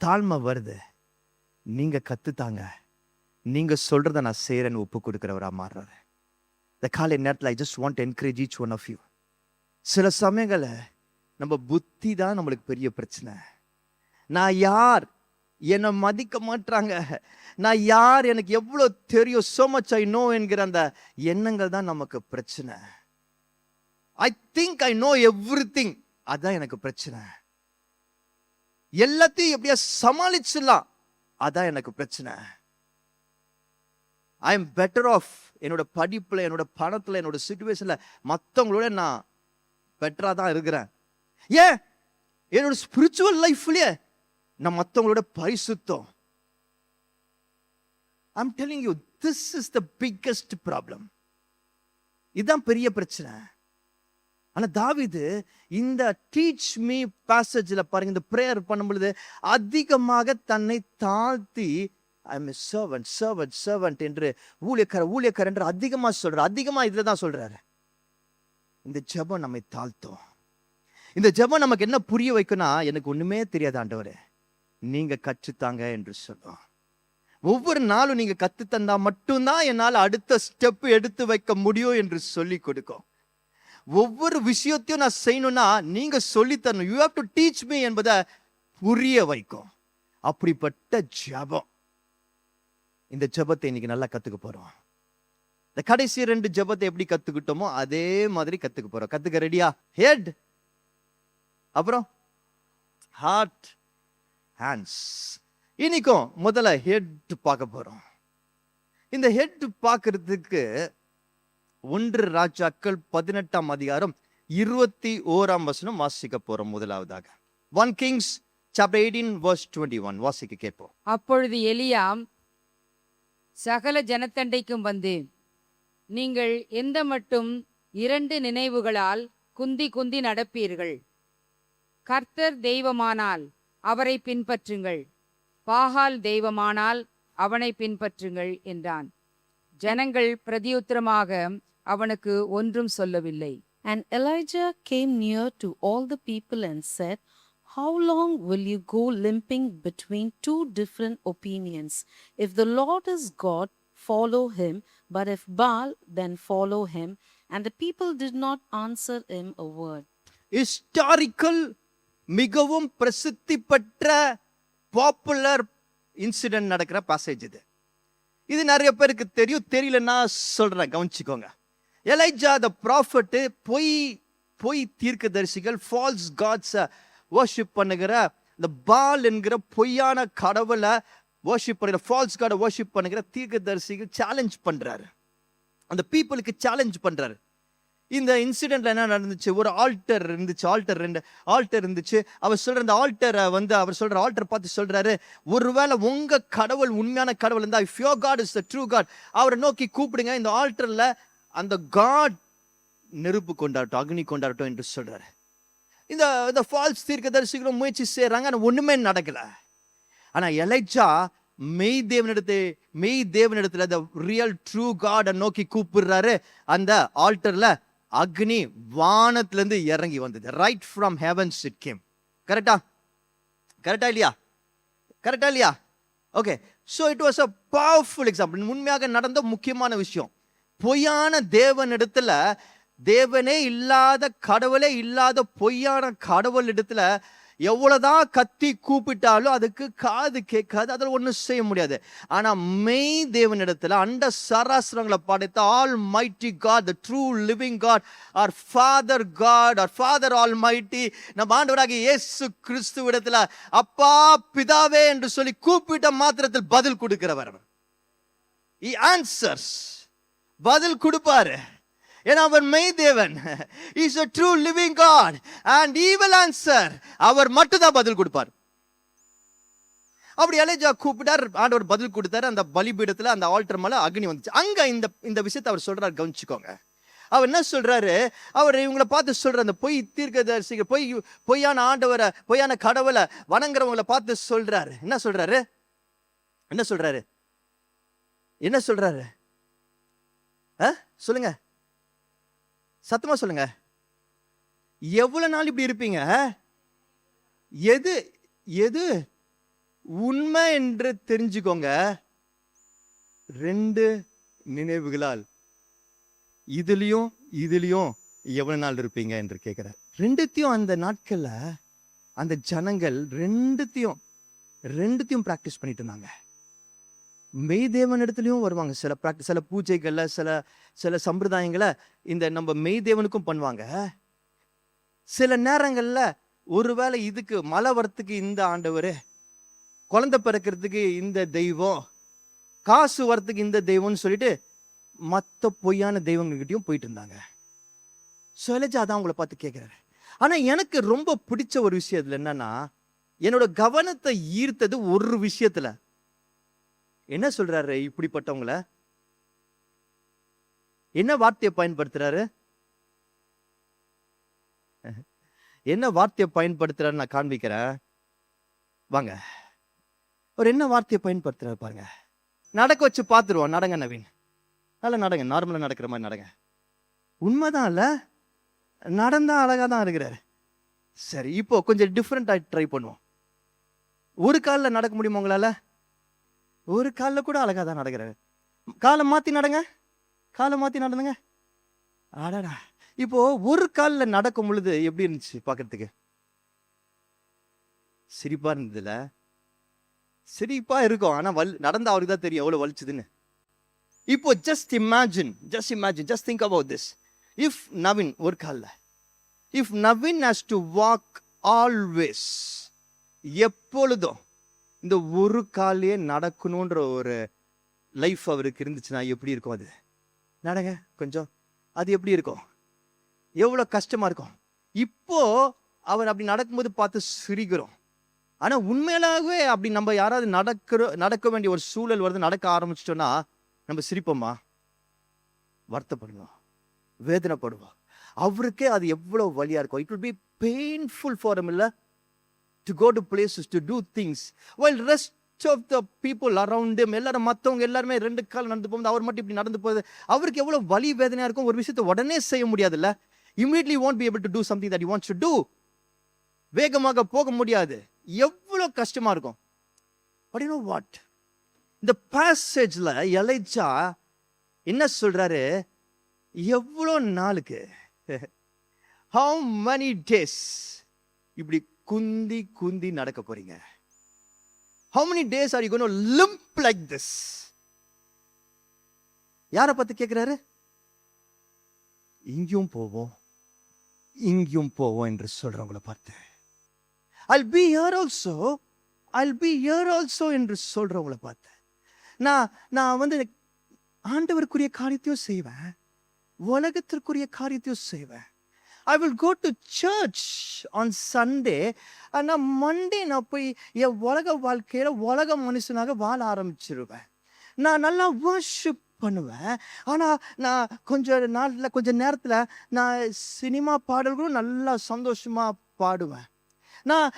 தாழ்மை வருது. நீங்க கத்துத்தாங்க, நீங்க சொல்றத நான் செய்யறேன்னு ஒப்பு கொடுக்கிறவரா மாறுறாரு. இந்த காலை நேரத்தில் I just want to encourage each one of you. சில சமயங்கள நம்ம புத்தி தான் நம்மளுக்கு பெரிய பிரச்சனை. நான் யார், என்னை மதிக்க மாட்டாங்க, நான் யார், எனக்கு எவ்வளவு தெரியும், so much I know என்கிற அந்த எண்ணங்கள் தான் நமக்கு பிரச்சனை. I think I know everything, அதான் எனக்கு பிரச்சனை. எல்லாத்தையும் எப்படியா சமாளிச்சிடலாம், அதான் எனக்கு பிரச்சனை. ஐ எம் பெட்டர் ஆஃப், என்னோட படிப்புல, என்னோட பணத்துல, என்னோட சிச்சுவேஷன்ல மற்றவங்களோட நான் பெட்டரா தான் இருக்கிறேன். ஏன் என்னோட ஸ்பிரிச்சுவல் லைஃப்லயே நான் மற்றவங்களோட பரிசுத்தம். I am telling you, this is the biggest problem. இதுதான் பெரிய பிரச்சனை. ஆனா தாவீது இந்த டீச் மீ பேசேஜ்ல பாருங்க, இந்த பிரேயர் பண்ணும் பொழுது அதிகமாக தன்னை தாழ்த்தி, ஐ எம் சர்வன்ட் என்று ஊழியக்காரர் என்று அதிகமா சொல்றாரு. அதிகமா இதுல தான் சொல்றாரு. இந்த ஜெபம் நம்மை தாழ்த்தும். இந்த ஜெபம் நமக்கு என்ன புரிய வைக்கும்னா, எனக்கு ஒண்ணுமே தெரியாது ஆண்டவரே, நீங்க கற்றுத்தாங்க என்று சொல்லும். ஒவ்வொரு நாளும் நீங்க கத்து தந்தா மட்டும்தான் என்னால் அடுத்த ஸ்டெப் எடுத்து வைக்க முடியும் என்று சொல்லி கொடுக்கும். ஒவ்வொரு விஷயத்தையும் நான் செய்யணும்னா நீங்க சொல்லி தரணும். You have to teach me என்பதை புரிய வைக்கும். அப்படிப்பட்ட ஜெபம். இந்த ஜெபத்தை இன்னைக்கு நல்லா கத்துக்க போறோம். இந்த கடைசி 2 ஜெபத்தை எப்படி கத்துக்கிட்டோமோ அதே மாதிரி கத்துக்க போறோம். கத்துக்க ரெடியா? ஹெட், அப்புறம் ஹார்ட், ஹேண்ட்ஸ். இன்னைக்கும் முதல்ல ஹெட் பார்க்க போறோம். இந்த ஹெட் பார்க்கிறதுக்கு 1 ராஜாக்கள் 18ஆம் அதிகாரம் 21ஆம் வசனம் வாசிக்க போறோம். முதலாவதாக 1 Kings chapter 18 verse 21 வாசிக்க கேட்போம். அப்பொழுது எலியா சகல ஜனத்தண்டைக்கும் வந்து, நீங்கள் எந்த மட்டும் 2 நினைவுகளால் குந்தி குந்தி நடப்பீர்கள்? கர்த்தர் தெய்வமானால் அவரை பின்பற்றுங்கள், பாகால் தெய்வமானால் அவனை பின்பற்றுங்கள் என்றான். ஜனங்கள் பிரதியுத்தரமாக அவனுக்கு ஒன்றும் சொல்லவில்லை. And Elijah came near to all the people and said, How long will you go limping between 2 different opinions? If the Lord is God, follow him, but if Baal, then follow him. And the people did not answer him a word. Historical, மிகவும் பிரசித்தி பெற்ற popular incident நடக்கிற passage இது. இது நிறைய பேருக்கு தெரியும், தெரியலன்னா சொல்றேன், கவனிச்சுக்கோங்க. எலைஜா த ப்ராஃபட் பொய் தீர்க்கதரிசிகள், ஃபால்ஸ் காட்ஸ் வர்ஷிப் பண்ணுகிற இந்த பால் என்கிற பொய்யான கடவுளை வர்ஷிப் பண்ணுகிற, ஃபால்ஸ் காடை வர்ஷிப் பண்ணுகிற தீர்க்கதரிசிகள் சேலஞ்ச் பண்றாரு. அந்த பீப்புளுக்கு சேலஞ்ச் பண்றாரு. இந்த இன்சிடென்ட்ல என்ன நடந்துச்சு? ஒரு ஆல்டர் இருந்துச்சு, ஆல்டர் இருந்துச்சு. அவர் சொல்ற அந்த ஆல்டரை அவர் சொல்ற ஆல்டர் பார்த்து சொல்றாரு, ஒருவேளை உங்க கடவுள் உண்மையான கடவுள் இருந்தா, if your God is the true God, அவரை நோக்கி கூப்பிடுங்க. இந்த ஆல்டர்ல அந்த காட் நெருப்பு கொண்டாடட்டும், அக்னி கொண்டாடட்டும் என்று சொல்றாரு. இந்த ஃபால்ஸ் தீர்க்கதரிசிகளும் முயற்சி செய்யறாங்க, ஆனா ஒண்ணுமே நடக்கல. ஆனா எலைஜா மெய் தேவனிடத்துல the real true God நோக்கி கூப்பிடுறாரு. அந்த ஆல்டர்ல அக்னி வானத்துல இருந்து இறங்கி வந்தது. Right from heavens it came. கரெக்டா இல்லையா? Okay, so it was a powerful example. உண்மையாக நடந்த முக்கியமான விஷயம். பொய்யான தேவனிடத்துல, தேவனே இல்லாத, கடவுளே இல்லாத பொய்யான கடவுள் இடத்துல எவ்வளவுதான் கத்தி கூப்பிட்டாலும் அதுக்கு காது கேட்காது, அதில் ஒன்றும் செய்ய முடியாது. ஆனா மெய் தேவனிடத்துல, அண்ட சராசரங்களை படைத்த almighty God, the true living God, our Father God, our Father almighty, நம்ம ஆண்டவராகிய இயேசு கிறிஸ்துவிடத்துல அப்பா பிதாவே என்று சொல்லி கூப்பிட்ட மாத்திரத்தில் பதில் கொடுக்கிறவர். He answers, பதில் கொடுப்பாரு. ஏன்னா அவர் மெய் தேவன். He is a true living God and he will answer. அவர் மட்டும் தான் பதில் கொடுப்பார். அப்படி எலிஜா கூப்பிட்டார், ஆண்டவர் பதில் கொடுத்தாரு. அந்த பலிபீடத்துல, அந்த ஆல்டர் மேல அக்னி வந்துச்சு. அங்க இந்த விஷயத்தை அவர் சொல்றாரு, கவனிச்சுக்கோங்க. அவர் என்ன சொல்றாரு? அவர் இவங்களை பார்த்து சொல்ற அந்த பொய் தீர்க்கதரிசிகள், பொய்யான ஆண்டவரை, பொய்யான கடவுளை வணங்குறவங்களை பார்த்து சொல்றாரு. என்ன சொல்றாரு? சொல்லுங்க, சத்தமா சொல்லுங்க. எவ்வளவு நாள் இப்படி இருப்பீங்க? எது உண்மை என்று தெரிஞ்சுக்கோங்க. 2 நினைவுகளால் இதுலயும் எவ்வளவு நாள் இருப்பீங்க என்று கேட்கிறார். 2த்தையும் அந்த நாட்கள்ல அந்த ஜனங்கள் 2த்தையும் பிராக்டிஸ் பண்ணிட்டு இருந்தாங்க. மெய் தேவன் இடத்துலயும் வருவாங்க. சில பூஜைகள்ல, சில சம்பிரதாயங்களை இந்த நம்ம மெய் தேவனுக்கும் பண்ணுவாங்க. சில நேரங்கள்ல ஒருவேளை இதுக்கு மழை வரத்துக்கு இந்த ஆண்டவர், குழந்தை பிறக்கிறதுக்கு இந்த தெய்வம், காசு வரத்துக்கு இந்த தெய்வம்னு சொல்லிட்டு மற்ற பொய்யான தெய்வங்ககிட்டயும் போயிட்டு இருந்தாங்க. எலிஜா அதான் உங்களை பார்த்து கேட்கிறாரு. ஆனா எனக்கு ரொம்ப பிடிச்ச ஒரு விஷயத்துல என்னன்னா, என்னோட கவனத்தை ஈர்த்தது ஒரு விஷயத்துல. என்ன சொல்றாரு? இப்படிப்பட்டவங்கள என்ன வார்த்தையை பயன்படுத்துறாரு? நான் காண்பிக்கிறேன், வாங்க. ஒரு என்ன வார்த்தையை பயன்படுத்துறாரு பாருங்க. நடக்க வச்சு பார்த்துருவோம். நடங்க நவீன், நல்லா நடங்க, நார்மலா நடக்கிற மாதிரி நடங்க. உண்மைதான் இல்ல, நடந்தா அழகா தான் இருக்கிறாரு. சரி, இப்போ கொஞ்சம் டிஃப்ரெண்டா ட்ரை பண்ணுவோம். ஒரு காலில் நடக்க முடியுமா உங்களால? ஒரு காலில் கூட அழகா தான் நடக்கிறாரு. காலை மாத்தி நடங்க, காலை மாத்தி நடந்துங்க. ஆடாடா, இப்போ ஒரு கால்ல நடக்கும் பொழுது எப்படி இருந்துச்சு பார்க்கிறதுக்கு? சிரிப்பா இருந்ததுல? சிரிப்பா இருக்கும். ஆனா நடந்தா அவருக்கு தான் தெரியும் எவ்வளவு வலிச்சுதுன்னு. இப்போ just imagine, just think about this. If Naveen ஒரு கால்ல, if Naveen has to walk always, எப்பொழுதும் இந்த ஒரு காலையே நடக்கணுன்ற ஒரு லைஃப் அவருக்கு இருந்துச்சுன்னா எப்படி இருக்கும்? அது நடங்க கொஞ்சம், அது எப்படி இருக்கும்? எவ்வளோ கஷ்டமா இருக்கும். இப்போ அவர் அப்படி நடக்கும்போது பார்த்து சிரிக்கிறோம். ஆனா உண்மையிலாகவே அப்படி நம்ம யாராவது நடக்க வேண்டிய ஒரு சூழல் வருது, நடக்க ஆரம்பிச்சிட்டோம்னா நம்ம சிரிப்போமா? வருத்தப்படுவோம், வேதனைப்படுவோம். அவருக்கே அது எவ்வளவு வலியா இருக்கும். It will be painful for him, இல்ல, to go to places, to do things, while rest of the people around him, எல்லாரும் மற்றவங்க எல்லாருமே 2 கால் நடந்து போகும்போது அவர் மட்டும் இப்படி நடந்து போகுது. அவருக்கு எவ்வளவு வலி வேதனையா இருக்கும். ஒரு விஷயத்தை உடனே செய்ய முடியாதுல்ல. immediately won't be able to do something that he wants to do. வேகமாக போக முடியாது. எவ்வளவு கஷ்டமா இருக்கும். But you know what? இந்த பேசேஜ்ல எலைஜா என்ன சொல்றாரு? எவ்வளோ நாளுக்கு, how many days இப்படி குந்தி குந்தி நடக்க போறீங்க? How many days are you going to limp like this? யாரை பார்த்து கேட்கிறாரு? இங்கேயும் போவோம் இங்கேயும் போவோம் என்று சொல்றவங்கள பார்த்து. I'll be here also என்று சொல்றவங்கள பார்த்து. நான் வந்து ஆண்டவருக்குரிய காரியத்தையும் செய்வேன், உலகத்திற்குரிய காரியத்தையும் செய்வேன். I will go to church on Sunday. ஆனால் மண்டே நான் போய் என் உலக வாழ்க்கையில உலக மனுஷனாக வாழ ஆரம்பிச்சிருவேன். நான் நல்லா வர்ஷிப் பண்ணுவேன். ஆனால் நான் கொஞ்ச நேரத்தில் நான் சினிமா பாடல்களும் நல்லா சந்தோஷமா பாடுவேன். நான்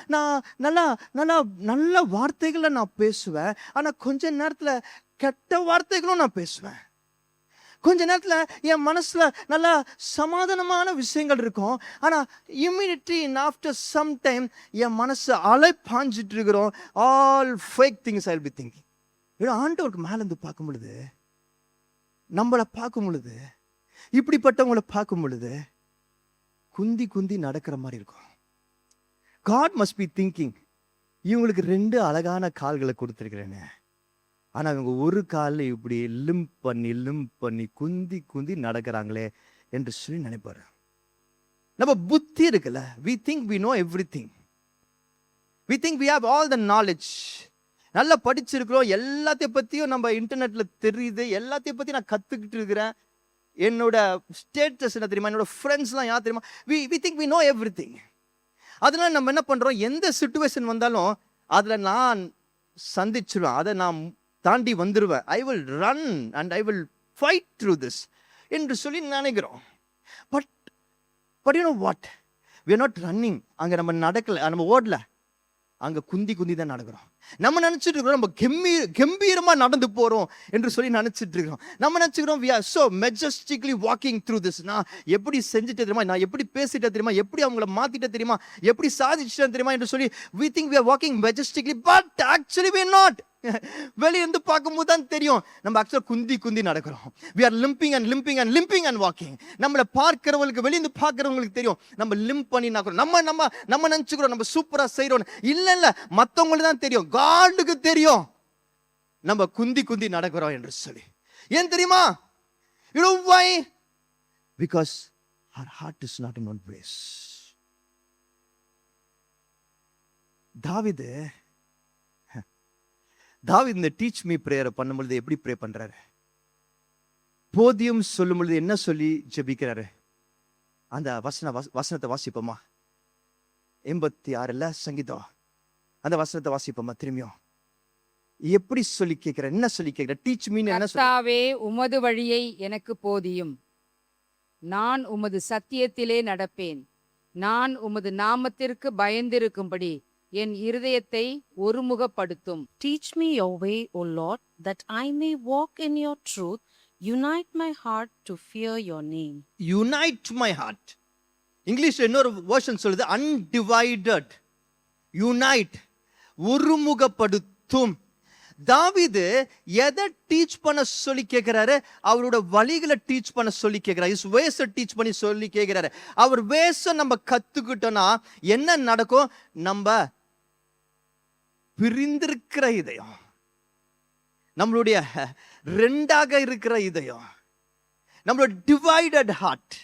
நல்ல வார்த்தைகளை நான் பேசுவேன். ஆனால் கொஞ்ச நேரத்தில் கெட்ட வார்த்தைகளும் நான் பேசுவேன். கொஞ்ச நேரத்தில் என் மனசுல நல்லா சமாதானமான விஷயங்கள் இருக்கும். ஆனால் இம்மிடியட்லி ஆஃப்டர் சம் டைம் என் மனசு அலை பாஞ்சிட்டு இருக்கிறோம். All fake things I will be thinking. ஆண்டவருக்கு மேலேருந்து பார்க்கும் பொழுது, நம்மளை பார்க்கும் பொழுது, இப்படிப்பட்டவங்களை பார்க்கும் பொழுது குந்தி குந்தி நடக்கிற மாதிரி இருக்கும். God must be thinking, இவங்களுக்கு 2 அழகான கால்களை கொடுத்துருக்கிறேன்னு, ஆனால் இவங்க ஒரு காலில் இப்படி லிம்ப் பண்ணி குந்தி குந்தி நடக்கிறாங்களே என்று சொல்லி நினைப்பாரு. நம்ம புத்தி இருக்குல்ல, we think we know everything. We think we have all the knowledge. நல்லா படிச்சிருக்கிறோம், எல்லாத்தையும் பற்றியும் நம்ம இன்டர்நெட்ல தெரியுது, எல்லாத்தையும் பற்றி நான் கற்றுக்கிட்டு இருக்கிறேன். என்னோட ஸ்டேட்டஸ் என்ன தெரியுமா, என்னோட ஃப்ரெண்ட்ஸ்லாம் யார் தெரியுமா, we think we know everything. அதனால நம்ம என்ன பண்றோம், எந்த சிச்சுவேஷன் வந்தாலும் அதில் நான் சந்திச்சிருவேன், அதை நான் தாண்டி வந்துடுவேன். I will run and I will fight through this என்று சொல்லி நினைக்கிறோம். But you know what, we are not running. அங்கே நம்ம நடக்கல, நம்ம ஓடல, அங்கே குந்தி குந்தி தான் நடக்கிறோம். நம்ம நினச்சிட்டு இருக்கிறோம் நம்ம கம்பீரமாக நடந்து போகிறோம் என்று சொல்லி நினச்சிட்டு இருக்கிறோம். நம்ம நினச்சிக்கிறோம் we are so majestically walking through this. நான் எப்படி செஞ்சுட்டு தெரியுமா, நான் எப்படி பேசிட்டே தெரியுமா, எப்படி அவங்கள மாற்றிட்டே தெரியுமா, எப்படி சாதிச்சுட்டேன் தெரியுமா என்று சொல்லி we think we are walking majestically, but actually we are not. வெளியிருந்து பார்க்கும்போது தான் தெரியும் நம்ம ஆக்சுவலாக குந்தி குந்தி நடக்கிறோம். we are limping and walking. நம்மளை பார்க்கிறவங்களுக்கு, வெளியிருந்து பார்க்கிறவங்களுக்கு தெரியும் நம்ம லிம்ப் பண்ணி நடக்கிறோம். நம்ம நினச்சிக்கிறோம் நம்ம சூப்பராக செய்கிறோம். இல்லை, மற்றவங்களுக்கு தான் தெரியும், காடுக்கு தெரியும் நம்ம குந்தி குந்தி நடக்கிறோம் என்று சொல்லி. ஏன் தெரியுமா? you know why? Because our heart is not in one place. தாவீது இந்த டீச் மீ பிரேயரை பண்ணும்பொழுது எப்படி ப்ரே பண்றாரு? போதியம் சொல்லும் பொழுது என்ன சொல்லி ஜெபிக்கிறாரு? அந்த வசனத்தை வாசிப்போமா? 86 சங்கீதம், அந்த வசனத்தை வாசிப்போமா திரும்பியும்? எப்படி சொல்லி கேட்கிற, என்ன சொல்லி கேட்கிற? Teach me. கர்த்தாவே, உமது வழியை எனக்கு போதியும், நான் உமது சத்தியத்திலே நடப்பேன். நான் உமது நாமத்திற்கு பயந்திருக்கும்படி என் இருதயத்தை ஒருமுகப்படுத்தும். Teach me your way, O Lord, that I may walk in your truth. Unite my heart to fear your name. Unite my heart. இங்கிலீஷ்ல இன்னொரு வெர்ஷன் சொல்லுது undivided. Unite, ஒருமுகப்படுத்தும். தாவீது எதை டீச் பண்ண சொல்லி கேட்கிறாரு? அவரோட வழிகளை டீச் பண்ண சொல்லி கேட்கிறாரு. இஸ் வேஸ டீச் பண்ணி சொல்லி கேட்கிறாரு. அவர் வேஸ நம்ம கத்துக்கிட்டோம்னா என்ன நடக்கும்? நம்ம பிரிந்திருக்கிற இதயம், நம்மளுடைய ரெண்டாக இருக்கிற இதயம், நம்மளோட டிவைடட் ஹார்ட்,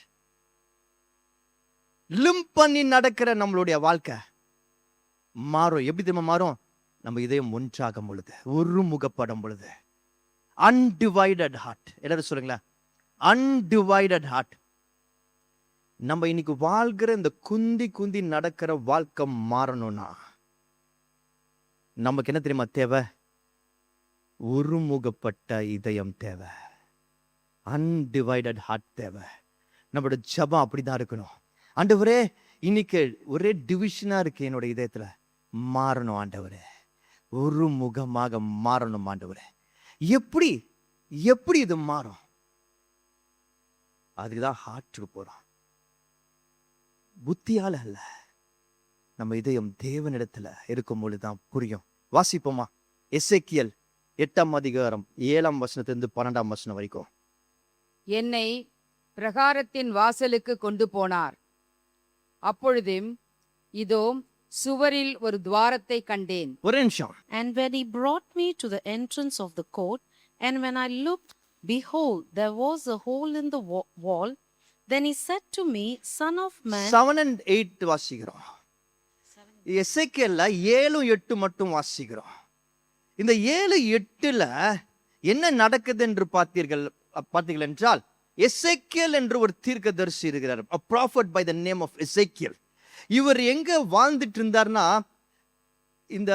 லிம்ப் பண்ணி நடக்கிற நம்மளுடைய வாழ்க்கை மாறும். எப்படி தெரியுமா மாறும்? நம்ம இதயம் ஒன்றாகும் பொழுது, ஒருமுகப்படும் பொழுது. Undivided heart. எல்லாரும் சொல்லுங்களேன், அன்டிவைடட் ஹார்ட். நம்ம இன்னைக்கு வாழ்கிற இந்த குந்தி குந்தி நடக்கிற வாழ்க்கை மாறணும்னா நமக்கு என்ன தெரியுமா தேவை? ஒருமுகப்பட்ட இதயம் தேவை. அன்டிவைடட் ஹார்ட் தேவை. நம்மளோட ஜெபம் அப்படிதான் இருக்கணும். ஆண்டவரே, இன்னைக்கு ஒரே டிவிஷனா இருக்கு என்னோட இதயத்துல, மாறணும் ஆண்டவரே, ஒரு முகமாக மாறணும் ஆண்டவரே. எப்படி எப்படி இது மாறும்? அதுக்குதான் ஹார்ட்டுக்கு போறோம். புத்தியால அல்ல, நம்ம இதயம் தேவனிடத்துல இருக்கும் பொழுதுதான் புரியும். வாசிப்போமா? எசேக்கியேல் 8ஆம் அதிகாரம் 7ஆம் வசனத்திலிருந்து 12ஆம் வசனம் வரைக்கும். என்னை பிரகாரத்தின் வாசலுக்கு கொண்டு போனார். அப்பொழுது இதோ சுவரில் ஒரு துவாரத்தை கண்டேன். ஒரு நிமிஷம். And when he brought me to the entrance of the court, and when I looked, behold, there was a hole in the wall. Then he said to me, Son of man. 7 and 8 வாசிக்கிறோம். எசேக்கியேல்ல 7, 8 மட்டும் வாசிக்கிறோம். இந்த 7, 8ல என்ன நடக்குது என்று பார்த்தீர்கள் என்றால், எசேக்கியேல் என்று ஒரு தீர்க்கதரிசி இருக்கிறார். a prophet by the name of எசேக்கியேல். இவர் எங்க வாழ்ந்துட்டு இருந்தார்னா, இந்த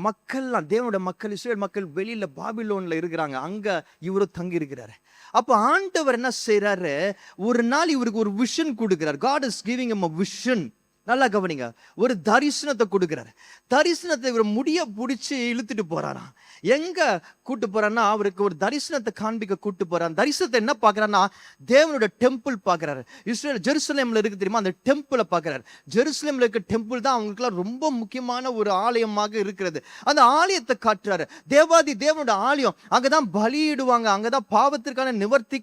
மக்கள்லாம், தேவனுடைய மக்கள், இஸ்ரேல் மக்கள் வெளியில பாபிலோன்ல இருக்கிறாங்க. அங்க இவரும் தங்கி இருக்கிறாரு. அப்ப ஆண்டவர் என்ன செய்யறாரு? ஒரு நாள் இவருக்கு ஒரு விஷன் கொடுக்கிறார். God is giving him a vision. நல்லா கவனிங்க. ஒரு தரிசனத்தை கொடுக்கிறார். தரிசனத்தை இவர் முடிய பிடிச்சி இழுத்துட்டு போறாராம். எங்க கூட்டு போறான்னா, அவருக்கு ஒரு தரிசனத்தை காண்பிக்க கூட்டு போறான். தரிசனத்தை என்ன பாக்குறான்னா, தேவனோட டெம்பிள் பாக்குறாரு. இஸ்ரேல் ஜெருசலேம்ல இருக்கு தெரியுமா, அந்த டெம்பிளை பாக்குறாரு. ஜெருசலேம்ல இருக்க டெம்பிள் தான் அவங்களுக்குலாம் ரொம்ப முக்கியமான ஒரு ஆலயமாக இருக்கிறது. அந்த ஆலயத்தை காட்டுறாரு. தேவாதி தேவனோட ஆலயம். அங்கதான் பலியிடுவாங்க, அங்கதான் பாவத்திற்கான நிவர்த்தி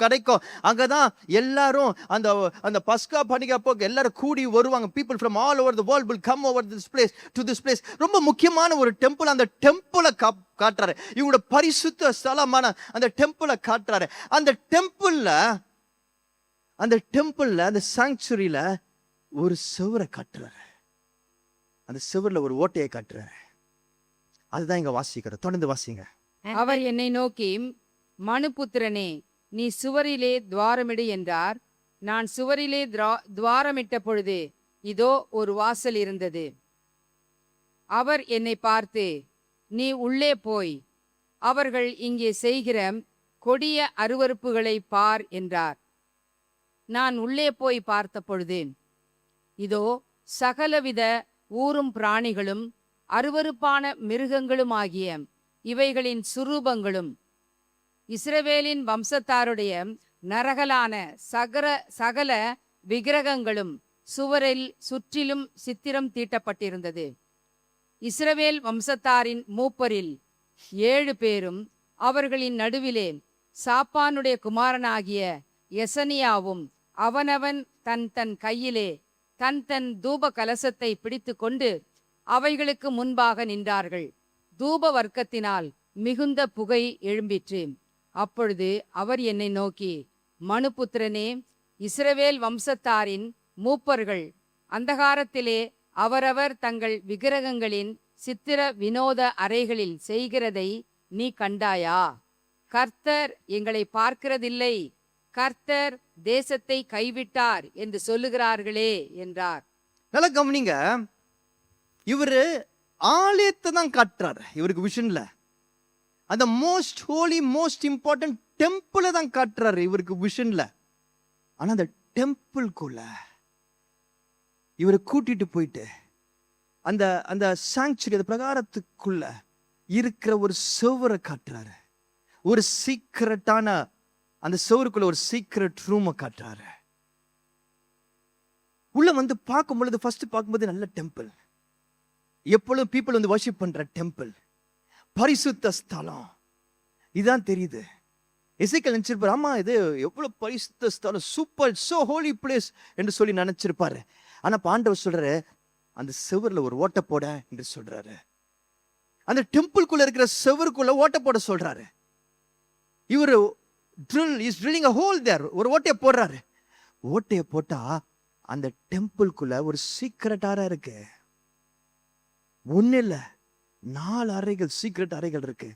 கிடைக்கும். அங்கதான் எல்லாரும் அந்த பஸ்கா பண்டிகை போக எல்லாரும் கூடி வருவாங்க. People from all over the world will come over this place to this place. ரொம்ப முக்கியமான ஒரு டெம்பிள். அந்த டெம்பிளை காட்டுறாரு. இவங்களோட பரிசுத்த ஸ்தலமான அந்த டெம்பிளை காட்டுறாரு. அந்த டெம்பிள்ல அந்த சாங்சுரியில ஒரு சுவரை காட்டுறாரு. அந்த சுவர்ல ஒரு ஓட்டையை காட்டுறாரு. அதுதான் இங்க வாசிக்கிறோம். தொடர்ந்து வாசிங்க. அவர் என்னை நோக்கி, மனுபுத்திரனே, நீ சுவரிலே துவாரமிடு என்றார். நான் சுவரிலே துவாரமிட்ட பொழுது இதோ ஒரு வாசல் இருந்தது. அவர் என்னை பார்த்து, நீ உள்ளே போய் அவர்கள் இங்கே செய்கிற கொடிய அருவருப்புகளை பார் என்றார். நான் உள்ளே போய் பார்த்த பொழுது இதோ சகலவித ஊரும் பிராணிகளும் அருவருப்பான மிருகங்களுமாகிய இவைகளின் சுரூபங்களும் இஸ்ரவேலின் வம்சத்தாருடைய நரகலான சகல விக்கிரகங்களும் சுவரில் சுற்றிலும் சித்திரம் தீட்டப்பட்டிருந்தது. இஸ்ரவேல் வம்சத்தாரின் மூப்பரில் 7 பேரும் அவர்களின் நடுவிலே சாப்பானுடைய குமாரனாகிய எசனியாவும் அவனவன் தன் கையிலே தன் தூப கலசத்தை பிடித்து கொண்டு அவைகளுக்கு முன்பாக நின்றார்கள். தூப வர்க்கத்தினால் மிகுந்த புகை எழும்பிற்று. அப்பொழுது அவர் என்னை நோக்கி, மனுபுத்திரனே, இஸ்ரவேல் வம்சத்தாரின் மூப்பர்கள் அந்தகாரத்திலே அவரவர் தங்கள் விக்கிரகங்களின் சித்திர வினோத அறைகளில் செய்கிறதை நீ கண்டாயா? கர்த்தர் எங்களை பார்க்கிறதில்லை, கர்த்தர் தேசத்தை கைவிட்டார் என்று சொல்லுகிறார்களே என்றார். நல்லா கவனிங்க. இவரு ஆலயத்தை தான் காட்டுறாரு. இவருக்கு விஷன்ல அந்த மோஸ்ட் ஹோலி மோஸ்ட் இம்பார்ட்டன்ட் டெம்பிளை தான் காட்டுறாரு இவருக்கு விஷன்ல. ஆனா அந்த டெம்பிள்குள்ள இவரை கூட்டிட்டு போயிட்டு அந்த அந்த சாங்சுரி, அந்த பிரகாரத்துக்குள்ள இருக்கிற ஒரு சுவரை காட்டுறாரு. ஒரு சீக்கிரட்டான அந்த சுவருக்குள்ள ஒரு சீக்கிரட் ரூமை காட்டுறாரு. உள்ள வந்து பார்க்கும் பொழுது ஃபர்ஸ்ட் பார்க்கும்போது நல்ல டெம்பிள், எப்பொழுதும் பீப்புள் வந்து வர்ஷிப் பண்ற டெம்பிள். பரிசுத்த ஸ்தலம். இதான் தெரியுது. எசேக்கியேல் நினைச்சிருப்பாரு, ஆமா இது எவ்வளவு பரிசுத்த ஸ்தலம், சூப்பர், சோ ஹோலி பிளேஸ் என்று சொல்லி நினைச்சிருப்பாரு. ஆனா ஆண்டவர் சொல்றாரு, அந்த செவர்ல ஒரு ஓட்ட போட என்று சொல்றாரு. அந்த டெம்பிள்குள்ள இருக்கிற செவருக்குள்ள ஓட்ட போட சொல்றாரு. இவரு ட்ரில்லிங் a hole there, ஒரு ஓட்டையை போடுறாரு. ஓட்டையை போட்டா அந்த டெம்பிள்குள்ள ஒரு சீக்ரெட் அறை இருக்கு. ஒண்ணு இல்ல, 4 அறைகள், சீக்ரெட் அறைகள் இருக்கு.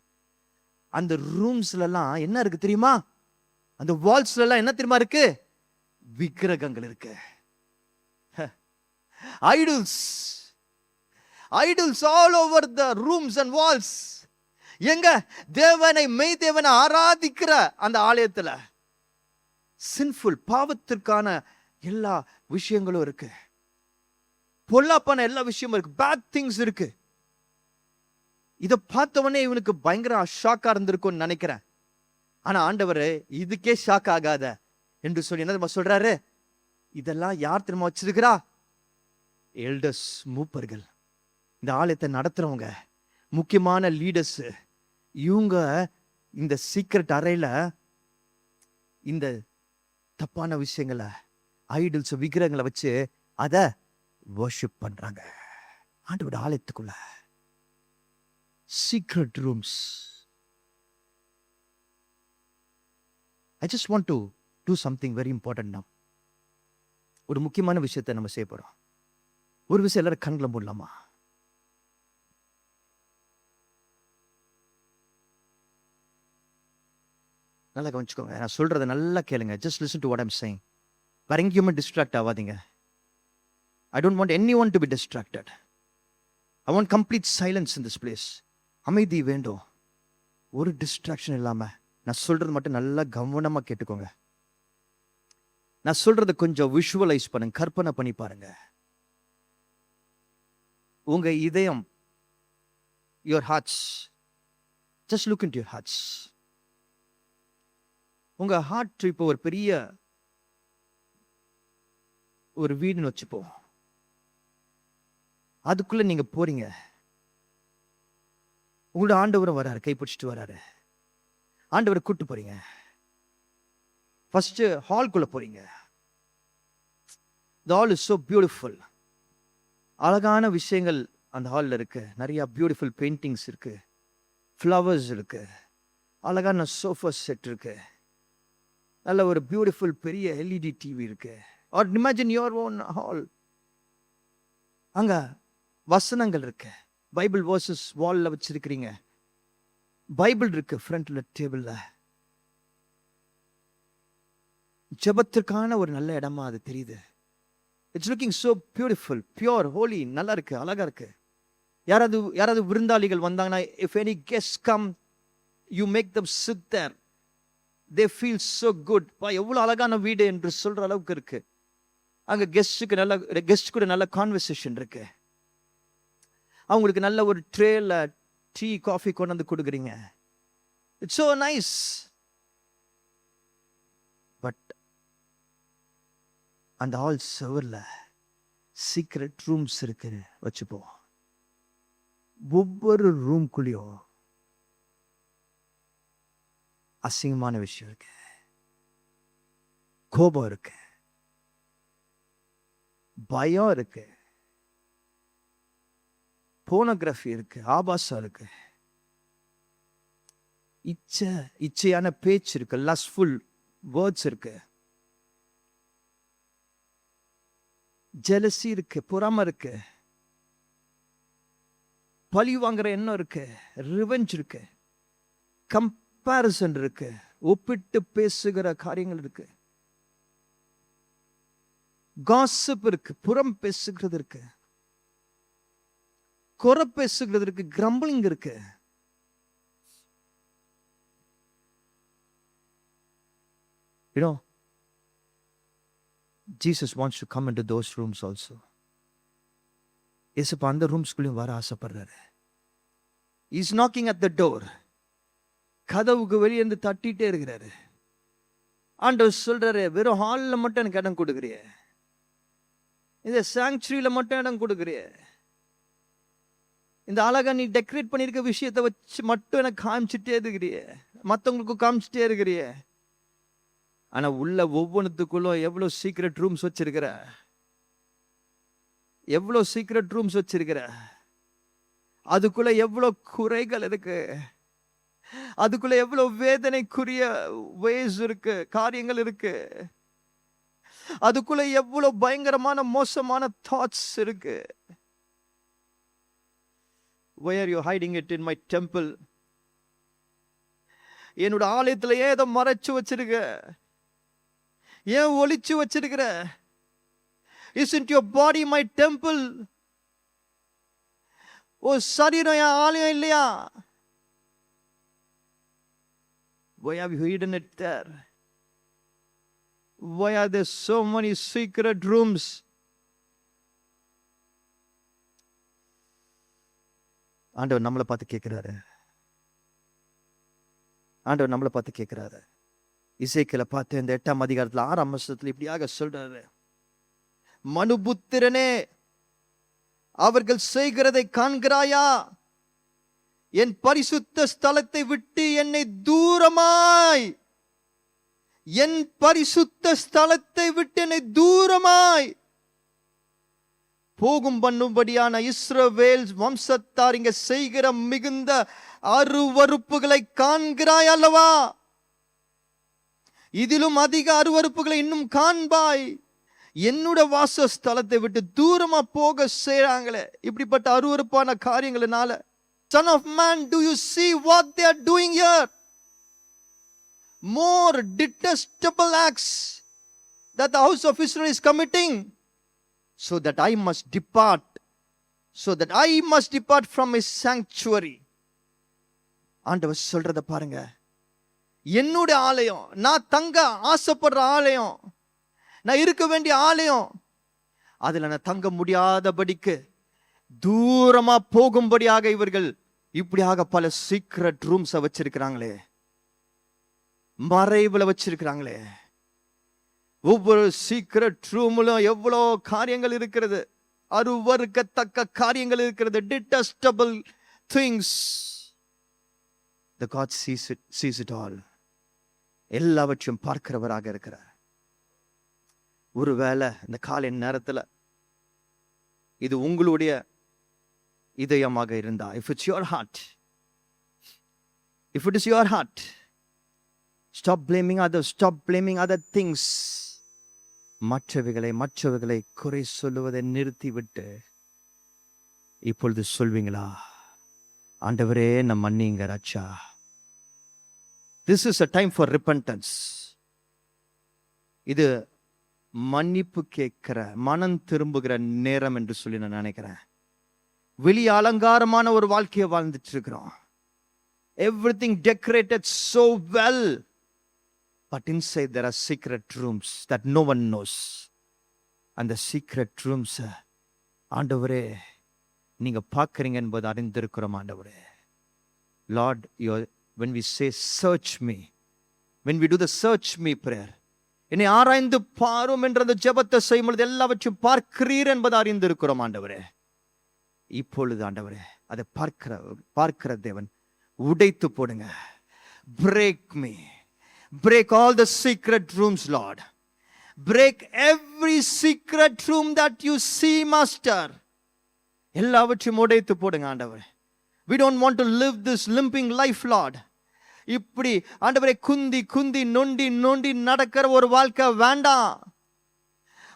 அந்த ரூம்ஸ்ல எல்லாம் என்ன இருக்கு தெரியுமா? அந்த வால்ஸ்ல எல்லாம் என்ன தெரியுமா இருக்கு? விக்கிரகங்கள் இருக்கு. Idols, idols all over the rooms and walls. எங்க தேவனை, மெய் தேவனை ஆராதிக்கிற அந்த ஆலயத்துல சின்ஃபுல், பாவத்திற்கான எல்லா விஷயங்களும் இருக்கு. பொல்லாப்பான எல்லா விஷயமும் இருக்கு. பேட் திங்ஸ் இருக்கு. இதை பார்த்தவனே இவனுக்கு பயங்கர ஷாக்கா இருந்திருக்கும்னு நினைக்கிறேன். ஆனா ஆண்டவர் இதுக்கே ஷாக் ஆகாத என்று சொல்லி என்ன தெரியுமா சொல்றாரு? இதெல்லாம் யார் தெரியுமா வச்சிருக்கிறா? எல்டர்ஸ், மூப்பர்கள், இந்த ஆலயத்தை நடத்துறவங்க, முக்கியமான லீடர்ஸ். இவங்க இந்த சீக்ரெட் அறையில இந்த தப்பான விஷயங்களை, ஐடல்ஸ், விக்கிரகங்களை வச்சு அதை வர்ஷிப் பண்றாங்க. ஆண்டவருடைய ஆலயத்துக்குள்ள secret rooms. I just want to do something very important now. ஒரு முக்கியமான விஷயத்தை நம்ம செய்ய போறோம். ஒரு விஷயம் எல்லாரும் கண்களை மூடலாமா? நல்லா கவனிச்சுக்கோங்க, நான் சொல்றதை நல்லா கேளுங்க. Just listen to what I'm saying. வேற எங்கேயுமே டிஸ்ட்ராக்ட் ஆகாதீங்க. I don't want anyone to be distracted. I want complete silence in this place. அமைதி வேண்டும். ஒரு டிஸ்ட்ராக்ஷன் இல்லாம நான் சொல்றது மட்டும் நல்லா கவனமா கேட்டுக்கோங்க. நான் சொல்றதை கொஞ்சம் விஷுவலைஸ் பண்ணுங்க, கற்பனை பண்ணி பாருங்க. உங்க இதயம், your hearts, just look into your hearts. உங்க ஹார்ட் இப்போ ஒரு பெரிய ஒரு வீடுன்னு வச்சுப்போம். அதுக்குள்ள நீங்க போறீங்க. உங்களோட ஆண்டவரும் வராரு, கைப்பிடிச்சிட்டு வராரு. ஆண்டவரை கூட்டு போறீங்க. ஃபர்ஸ்ட் ஹால்குள்ள போறீங்க. The hall is so beautiful. அழகான விஷயங்கள் அந்த ஹால்ல இருக்கு. நிறைய பியூட்டிஃபுல் பெயிண்டிங்ஸ் இருக்கு, ஃப்ளவர்ஸ் இருக்கு, அழகான சோஃபா செட் இருக்கு, நல்ல ஒரு பியூட்டிஃபுல் பெரிய எல்இடி டிவி இருக்கு. Or imagine your own hall. அங்க வசனங்கள் இருக்கு, பைபிள் வேர்சஸ் வால்ல வச்சிருக்கிறீங்க. பைபிள் இருக்கு ஃப்ரண்ட்ல டேபிள்ல. ஜெபத்திற்கான ஒரு நல்ல இடமா அது தெரியுது. It's looking so beautiful, pure, holy, நல்லா இருக்கு, அழகா இருக்கு. யாராவது விருந்தாளிகள் வந்தாங்கன்னா, if any guest come, you make them sit there. They feel so good. எவ்வளவு அழகான வீடு என்று சொல்ற அளவுக்கு இருக்கு. அங்க கெஸ்ட் கூட நல்ல கான்வர்சேஷன் இருக்கு. அவங்களுக்கு நல்ல ஒரு ட்ரேல டீ, காஃபி கொண்டு வந்து கொடுக்குறீங்க. It's so nice. பட் அந்த ஹால் செவர்ல சீக்ரெட் ரூம்ஸ் இருக்கு வச்சுப்போம். ஒவ்வொரு ரூம்குள்ளேயும் அசிங்கமான விஷயம் இருக்கு, கோபம் இருக்கு, பயம் இருக்கு, போனோகிராஃபி இருக்கு, ஆபாசம் இருக்கு, இச்சையான பேச்சு இருக்கு, லஸ்ட்ஃபுல் வேர்ட்ஸ் இருக்கு, ஜெலசி இருக்கு, பொறாமை இருக்கு, பழி வாங்குற எண்ணம் இருக்கு, ரிவெஞ்ச் இருக்கு, கம்பேரிசன் இருக்கு, ஒப்பிட்டு பேசுகிற காரியங்கள் இருக்கு, காசிப் இருக்கு, புறம் பேசுகிறது இருக்கு, குறை பேசுகிறது இருக்கு, கிரம்பிளிங் இருக்கு. You know, Jesus wants to come into those rooms also. இயேசு அந்த ரூம்ஸ்குள்ளேயும் வர ஆசைப்படுறாரு. He's knocking at the door. கதவுக்கு வெளியே இருந்து தட்டிட்டே இருக்கிறாரு. ஆண்டவர் சொல்றாரு, வெறும் ஹால்ல மட்டும் எனக்கு இடம் கொடுக்குறிய, இந்த சாங்சுரியில மட்டும் இடம் கொடுக்குறிய, இந்த அழகா நீ டெக்கரேட் பண்ணியிருக்க விஷயத்தை வச்சு மட்டும் எனக்கு காமிச்சிட்டே இருக்கிறியே, மற்றவங்களுக்கு காமிச்சிட்டே இருக்கிறியே. ஆனா உள்ள ஒவ்வொன்றுத்துக்குள்ள எவ்வளோ சீக்ரெட் ரூம்ஸ் வச்சிருக்கிற, எவ்வளோ சீக்ரெட் ரூம்ஸ் வச்சிருக்கிற. அதுக்குள்ள எவ்வளோ குறைகள் இருக்கு, அதுக்குள்ள எவ்வளவு வேதனைக்குரிய வேஸ் இருக்கு, காரியங்கள் இருக்கு. அதுக்குள்ள எவ்வளவு பயங்கரமான மோசமான தாட்ஸ் இருக்கு. Why are you hiding it in my temple? என்னோட ஆலயத்துல ஏன் இதை மறைச்சு வச்சிருக்க, ஏன் ஒளிச்சு வச்சிருக்கிற? Isn't your body my temple? ஓ சரீரம் என் ஆலயம் இல்லையா? Why have you hidden it there? Why are there so many secret rooms? ஆண்டவர் நம்மளை பார்த்து கேட்கிறாரு, ஆண்டவர் நம்மளை பார்த்து கேட்கிறாரு. இசைக்கில பார்த்து இந்த 8ஆம் அதிகாரத்துல 6ஆம் வசனத்துல இப்படியாக சொல்றாரு, மனுபுத்திரனே அவர்கள் செய்கிறதை காண்கிறாயா? என் பரிசுத்த ஸ்தலத்தை விட்டு என்னை தூரமாய், என் பரிசுத்த ஸ்தலத்தை விட்டு என்னை தூரமாய் போகும் பண்ணும்படியான இஸ்ரவேல் வம்சத்தார் இங்க செய்கிற மிகுந்த அருவருப்புகளை காண்கிறாய் அல்லவா? இதிலும் அதிக அருவருப்புகளை இன்னும் காண்பாய். என்னோட வாசஸ்தலத்தை விட்டு தூரமா போக செய்றாங்களே இப்படிப்பட்ட அருவருப்பான காரியங்களினால. Son of man, do you see what they are doing here? More detestable acts that the house of Israel is committing, so that I must depart, so that I must depart from his sanctuary. ஆண்டவர் சொல்றத பாருங்க, என்னுடைய ஆலயம், நான் தங்க ஆசைப்படுற ஆலயம், நான் இருக்க வேண்டிய ஆலயம், அதுல நான் தங்க முடியாதபடிக்கு தூரமா போகும்படியாக இவர்கள் இப்படியாக பல சீக்ரெட் ரூம்ஸ் வச்சிருக்கிறாங்களே, மறைவுல வச்சிருக்கிறாங்களே. ஒவ்வொரு சீக்ரெட் ரூம்ல எவ்வளோ காரியங்கள் இருக்கிறது, அருவருக்கத்தக்க காரியங்கள் இருக்கிறது, detestable things. The God sees it all. எல்லாவற்றையும் பார்க்கிறவராக இருக்கிறார். ஒருவேளை இந்த காலை நேரத்துல இது உங்களுடைய இதயமாக இருந்தா, if it's your heart, if it is your heart, stop blaming others, stop blaming other things. மற்றவைகளை குறை சொல்லுவதை நிறுத்திவிட்டு இப்பொழுது சொல்வீங்களா, ஆண்டவரே நம் மன்னிங்க ராஜா. This is a time for repentance. இது மன்னிப்பு கேட்கிற, மனம் திரும்புகிற நேரம் என்று சொல்லி நான் நினைக்கிறேன். வெளி அலங்காரமான ஒரு வாழ்க்கையை வாழ்ந்துட்டு இருக்கிறோம். Everything decorated so well, but inside there are secret rooms that no one knows. And the secret rooms, ஆண்டவரே நீங்க பார்க்கறீங்க என்பது அறிந்திருக்கிறோம் ஆண்டவரே. Lord, when we say search me, when we do the search me prayer, என்னை ஆராய்ந்து பாரும் என்ற அந்த ஜெபத்தை செய்யும் பொழுது எல்லாவற்றையும் பார்க்கிறீர் என்பதை அறிந்திருக்கிறோம் ஆண்டவரே. இப்பொழுது ஆண்டவரே அதை பார்க்கிற தேவன், உடைத்து போடுங்க. Break me. Break all the secret rooms, Lord. Break every secret room that you see, Master. எல்லாவற்றையும் உடைத்து போடுங்க ஆண்டவரே. We don't want to live this limping life, Lord. இப்படி ஆண்டவரே குந்தி குந்தி நொண்டி நொண்டி நடக்கிற ஒரு வாழ்க்கை வேண்டாம்.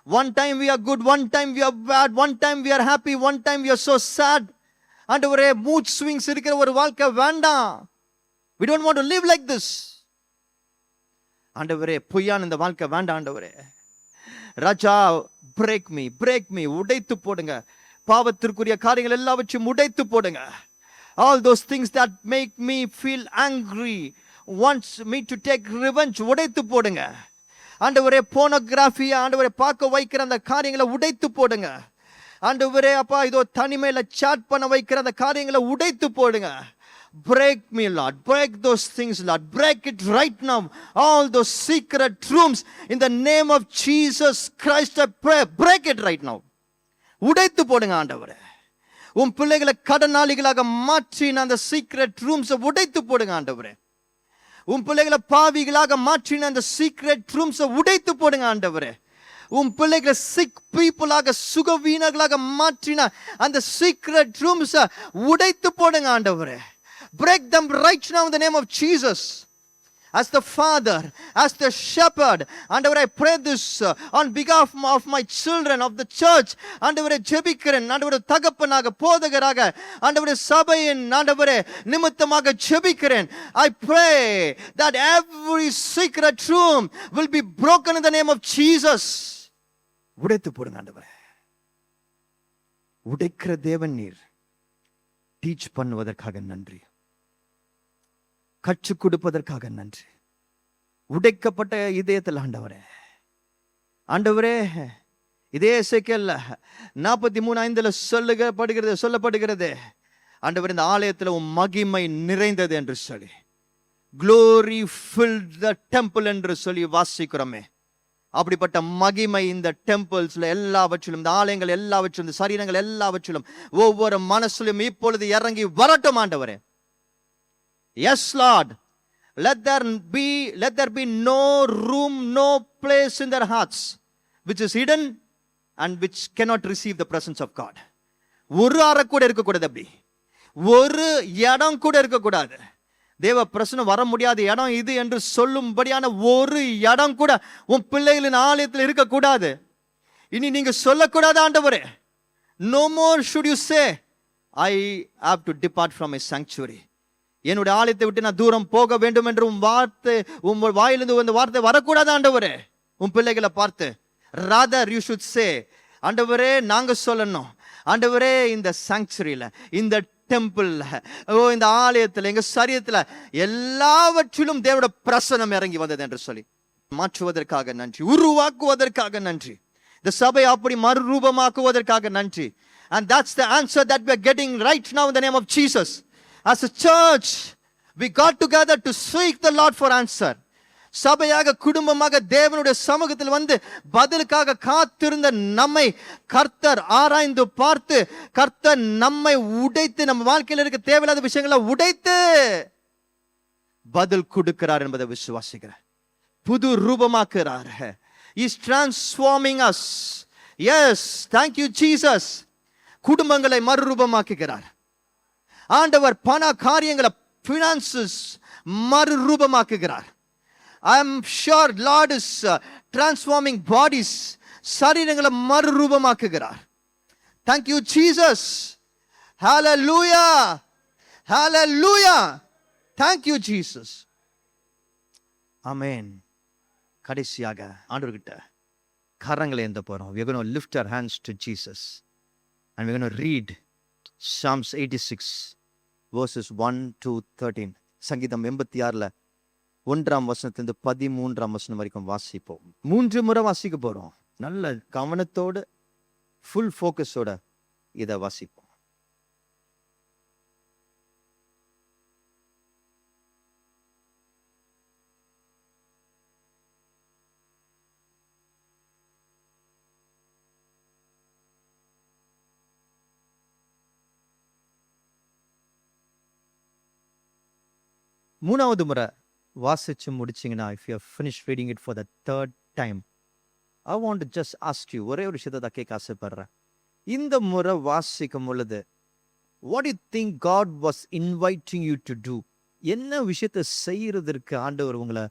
One time we are good, one time we are bad, one time we are happy, one time we are so sad. ஆண்டவரே mood swings இருக்கிற ஒரு வாழ்க்கை வேண்டாம். We don't want to live like this. ஆண்டவரே பொய்யான இந்த வாழ்க்கை வேண்டாம் ஆண்டவரே. ராஜா, break me, உடைத்து போடுங்க. பாவத்திற்குரிய காரியங்கள் எல்லாவற்றையும் உடைத்து போடுங்க. All those things that make me feel angry, wants me to take revenge, உடைத்து போடுங்க ஆண்டவரே. போனோகிராஃபி ஆண்டவரே பார்க்க வைக்கிற அந்த காரியங்களை உடைத்து போடுங்க ஆண்டவரே. அப்பா இதோ தனிமையில சாட் பண்ண வைக்கிற அந்த காரியங்களை உடைத்து போடுங்க. Break me, Lord. Break those things, Lord. Break it right now. All those secret rooms, in the name of Jesus Christ, I pray. Break it right now. உடைத்து போடுங்க ஆண்டவரே. உன் பிள்ளைகளை கடனாளிகளாக மாற்றின அந்த சீக்ரெட் ரூம்ஸை உடைத்து போடுங்க ஆண்டவரே. உன் பிள்ளைகளை பாவிகளாக மாற்றின அந்த சீக்ரெட் ரூம்ஸை உடைத்து போடுங்க ஆண்டவரே. உன் பிள்ளைகளை சிக் பீப்புளாக சுகவீனர்களாக மாற்றின அந்த சீக்ரெட் ரூம்ஸை உடைத்து போடுங்க ஆண்டவரே. Break them right now in the name of Jesus. As the Father, as the Shepherd, ஆண்டவரே, I pray this on behalf of my children of the church. ஆண்டவரே, ஜெபிக்கிறேன். ஆண்டவரே, தகப்பனாக போதகராக ஆண்டவரே சபையின் ஆண்டவரே நிமித்தமாக ஜெபிக்கிறேன். I pray that every secret room will be broken in the name of Jesus. உடைத்து போடுங்க ஆண்டவரே. உடைக்கிற தேவன் நீர். டீச் பண்ணுவதற்காக நன்றி, கற்றுக் கொடுப்பதற்காக நன்றி. உடைக்கப்பட்ட இதயத்தில் ஆண்டவரே, ஆண்டவரே, இதே எசேக்கியேல் 43:5 சொல்லப்படுகிறது ஆண்டவரே, இந்த ஆலயத்தில் உம் மகிமை நிறைந்தது என்று சொல்லி, glory filled the temple என்று சொல்லி வாசிக்கிறோமே. அப்படிப்பட்ட மகிமை இந்த டெம்பிள்ஸ்ல எல்லாவற்றிலும், இந்த ஆலயங்கள் எல்லாவற்றிலும், இந்த சரீரங்கள் எல்லாவற்றிலும், ஒவ்வொரு மனசிலும் இப்பொழுது இறங்கி வரட்டும் ஆண்டவரே. Yes, Lord. Let there be no room, no place in their hearts which is hidden and which cannot receive the presence of God. ஒரு அறை கூட இருக்கக்கூடாது, அப்படி ஒரு இடம் கூட இருக்கக்கூடாது. தேவ பிரசனம் வர முடியாத இடம் இது என்று சொல்லும்படியான ஒரு இடம் கூட உன் பிள்ளைகளின் ஆலயத்தில் இருக்கக்கூடாது. இனி நீங்க சொல்லக்கூடாது ஆண்டவரே. No more should you say, I have to depart from my sanctuary. என்னுடைய ஆலயத்தை விட்டு நான் தூரம் போக வேண்டும் என்று உன் வாயிலிருந்து அந்த வார்த்தை வரக்கூடாது ஆண்டவரே. உன் பிள்ளைகளை பார்த்து rather you should say, ஆண்டவரே, நாங்க சொல்லணும், ஆண்டவரே, இந்த சாங்சுரியில, இந்த டெம்பிள்ல, இந்த ஆலயத்தில், எங்க சரீரத்துல எல்லாவற்றிலும் தேவனுடைய பிரசனம் இறங்கி வந்தது என்று சொல்லி மாற்றுவதற்காக நன்றி, உருவாக்குவதற்காக நன்றி, இந்த சபை அப்படி மறுரூபமாக்குவதற்காக நன்றி. And that's the answer that we are getting right now in the name of Jesus. As a church, we got together to seek the Lord for answer. சபையாக குடும்பமாக தேவனுடைய சமூகத்தில் வந்து பதிலுக்காக காத்திருந்த நம்மை கர்த்தர் ஆராய்ந்து பார்த்து, கர்த்தர் நம்மை உடைத்து, நம்ம வாழ்க்கையில் இருக்க தேவையில்லாத விஷயங்களை உடைத்து பதில் கொடுக்கிறார் என்பதை விசுவாசிக்கிறேன். புது ரூபமாக்குறார். He is transforming us. Yes, thank you Jesus. குடும்பங்களை மறுரூபமாக்குகிறார் ஆண்டவர். பண காரியங்களை, finances மறுரூபமாக்குகிறார். I am sure Lord is transforming bodies. சரீரங்களை மறுரூபமாக்குகிறார். Thank you Jesus. Hallelujah. Hallelujah. Thank you Jesus. Amen. கடைசியாக ஆண்டவர்கிட்ட கரங்களை ஏந்த போறோம். We are going to lift our hands to Jesus and we are going to read Psalms 86 verses 1 to 13. சங்கீதம் 86 1ஆம் வசனத்திலிருந்து 13ஆம் வசனம் வரைக்கும் வாசிப்போம். 3 முறை வாசிக்க போறோம். நல்ல கவனத்தோடு, ஃபுல் ஃபோக்கஸோட இதை வாசிப்போம். மூணாவது முறை வாசிச்சு முடிச்சிங்கன்னா, if you have finished reading it for the third time, I want to just ask you, ஒரே ஒரு விஷயத்தை தான் கேட்க ஆசைப்படுறேன். இந்த முறை வாசிக்கும் பொழுது, what do you think God was inviting you to do? என்ன விஷயத்தை செய்யறதற்கு ஆண்டவர் உங்களை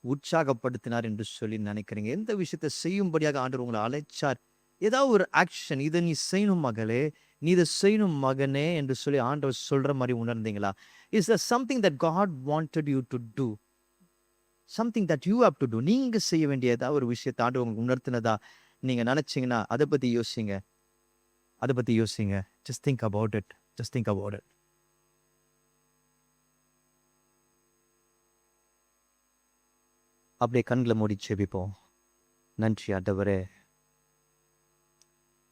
உற்சாகப்படுத்தினார் என்று சொல்லி நினைக்கிறீங்க? எந்த விஷயத்தை செய்யும்படியாக ஆண்டவர் உங்களை அழைச்சார்? ஏதாவது ஒரு ஆக்ஷன், இதை நீ செய்யணும் மகளே, நீ இதை செய்யணும் மகனே என்று சொல்லி ஆண்டவர் சொல்ற மாதிரி உணர்ந்தீங்களா? Is there something that God wanted you to do? Something that you have to do. நீங்க செய்ய வேண்டிய ஏதாவது ஒரு விஷயத்தை ஆண்டவர் உங்களுக்கு உணர்த்தினதா நீங்க நினைச்சீங்கன்னா அதை பத்தி யோசிங்க. Just think about it. அப்படியே கண்களை மூடி ஜெபிப்போம். நன்றி ஆண்டவரே.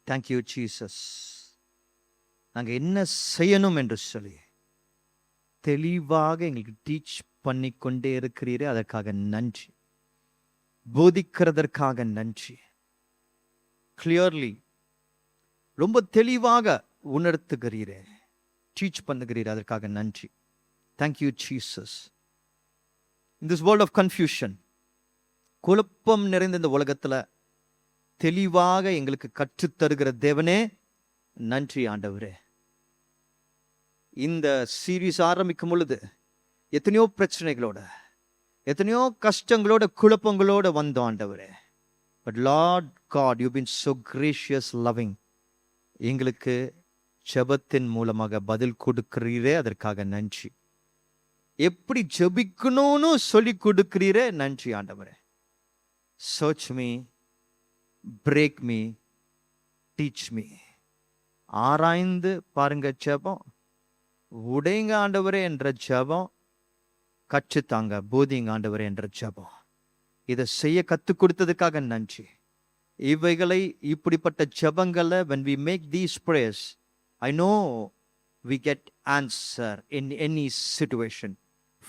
Thank you Jesus. நாங்க என்ன செய்யணும் என்று சொல்லி தெளிவாக எங்களுக்கு டீச் பண்ணி கொண்டே இருக்கிறீரே, அதற்காக நன்றி. போதிக்கிறதற்காக நன்றி. கிளியர்லி, ரொம்ப தெளிவாக உணர்த்துகிறீரே, டீச் பண்ணுகிறீர், அதற்காக நன்றி. Thank you Jesus. In this world of confusion, குழப்பம் நிறைந்த இந்த உலகத்துல தெளிவாக எங்களுக்கு கற்றுத்தருகிற தேவனே நன்றி ஆண்டவரே. இந்த சீரீஸ் ஆரம்பிக்கும் பொழுது எத்தனையோ பிரச்சனைகளோட, எத்தனையோ கஷ்டங்களோட, குழப்பங்களோட வந்தோம் ஆண்டவரே. But Lord God, you been so gracious, loving. எங்களுக்கு ஜெபத்தின் மூலமாக பதில் கொடுக்கிறீரே, அதற்காக நன்றி. எப்படி ஜெபிக்கணும்னு சொல்லி கொடுக்கிறீரே, நன்றி ஆண்டவரே. Search me, break me, teach me. ஆராய்ந்து பாருங்க ஜெபம், உடைங்க ஆண்டவரே என்ற ஜெபம், கற்றுத்தாங்க போதிங்க ஆண்டவரே என்ற ஜெபம். இதை செய்ய கற்றுக் கொடுத்ததுக்காக நன்றி. இவைகளை, இப்படிப்பட்ட ஜெபங்களை when we make these prayers, I know we get answer in any situation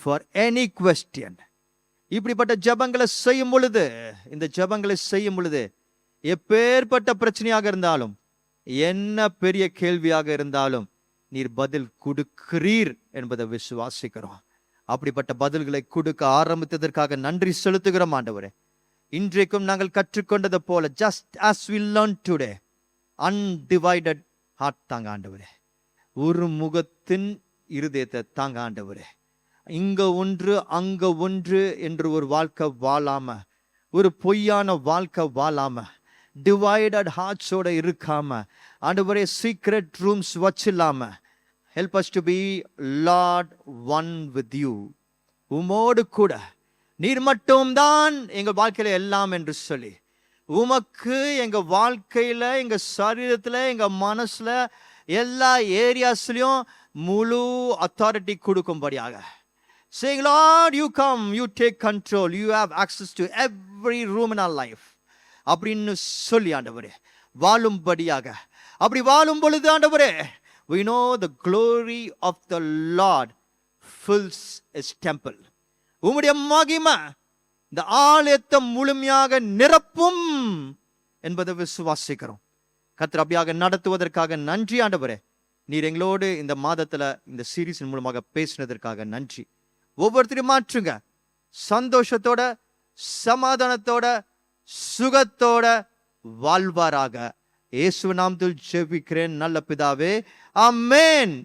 for any question. இப்படிப்பட்ட ஜெபங்களை செய்யும் பொழுது, இந்த ஜெபங்களை செய்யும் பொழுது எப்பேற்பட்ட பிரச்சனையாக இருந்தாலும், என்ன பெரிய கேள்வியாக இருந்தாலும் நீர் பதில் கொடுக்கிறீர் என்பதை விசுவாசிக்கிறோம். அப்படிப்பட்ட பதில்களை கொடுக்க ஆரம்பித்ததற்காக நன்றி செலுத்துகிறோம் ஆண்டவரே. இன்றைக்கும் நாங்கள் கற்றுக்கொண்டது போல, just as we learned today, undivided heart தாங்க ஆண்டவரே. ஒரு முகத்தின் இருதயத்தை தாங்க ஆண்டவரே. இங்க ஒன்று அங்க ஒன்று என்று ஒரு வாழ்க்கை வாழாம, ஒரு பொய்யான வாழ்க்கை வாழாம, டிவைடட் ஹார்ட்ஸோட இருக்காம ஆண்டவரே, சீக்ரெட் ரூம்ஸ் வச்சில்லாம, help us to be Lord one with you. உமோடு கூட, நீர் மட்டும்தான் எங்க வாழ்க்கையில எல்லாம் என்று சொல்லி, உமக்கு எங்க வாழ்க்கையில, எங்க சரீரத்துல, எங்க மனசுல, எல்லா ஏரியாஸ்லயும் முழு அத்தாரிட்டி கொடுக்கும்படியாக saying, Lord, you come, you take control, you have access to every room in our life அப்படின்னு சொல்லி ஆண்டவரே வாழும்படியாக. அப்படி வாழும் பொழுது ஆண்டவரே, we know the glory of the Lord fills his temple. உம்முடைய மகிமை இந்த ஆலயத்தை முழுமையாக நிரப்பும் என்பதை விசுவாசிக்கிறோம். கர்த்தர் அப்படியாக நடத்துவதற்காக நன்றி ஆண்டவரே. நீர் எங்களோடு இந்த மாதத்துல இந்த சீரீஸின் மூலமாக பேசினதற்காக நன்றி. ஒவ்வொருத்தரையும் மாற்றுங்க, சந்தோஷத்தோட, சமாதானத்தோட, சுகத்தோட வாழ்வாராக. இயேசு நாமத்தில் ஜெபிக்கிறேன் நல்ல பிதாவே, ஆமென்.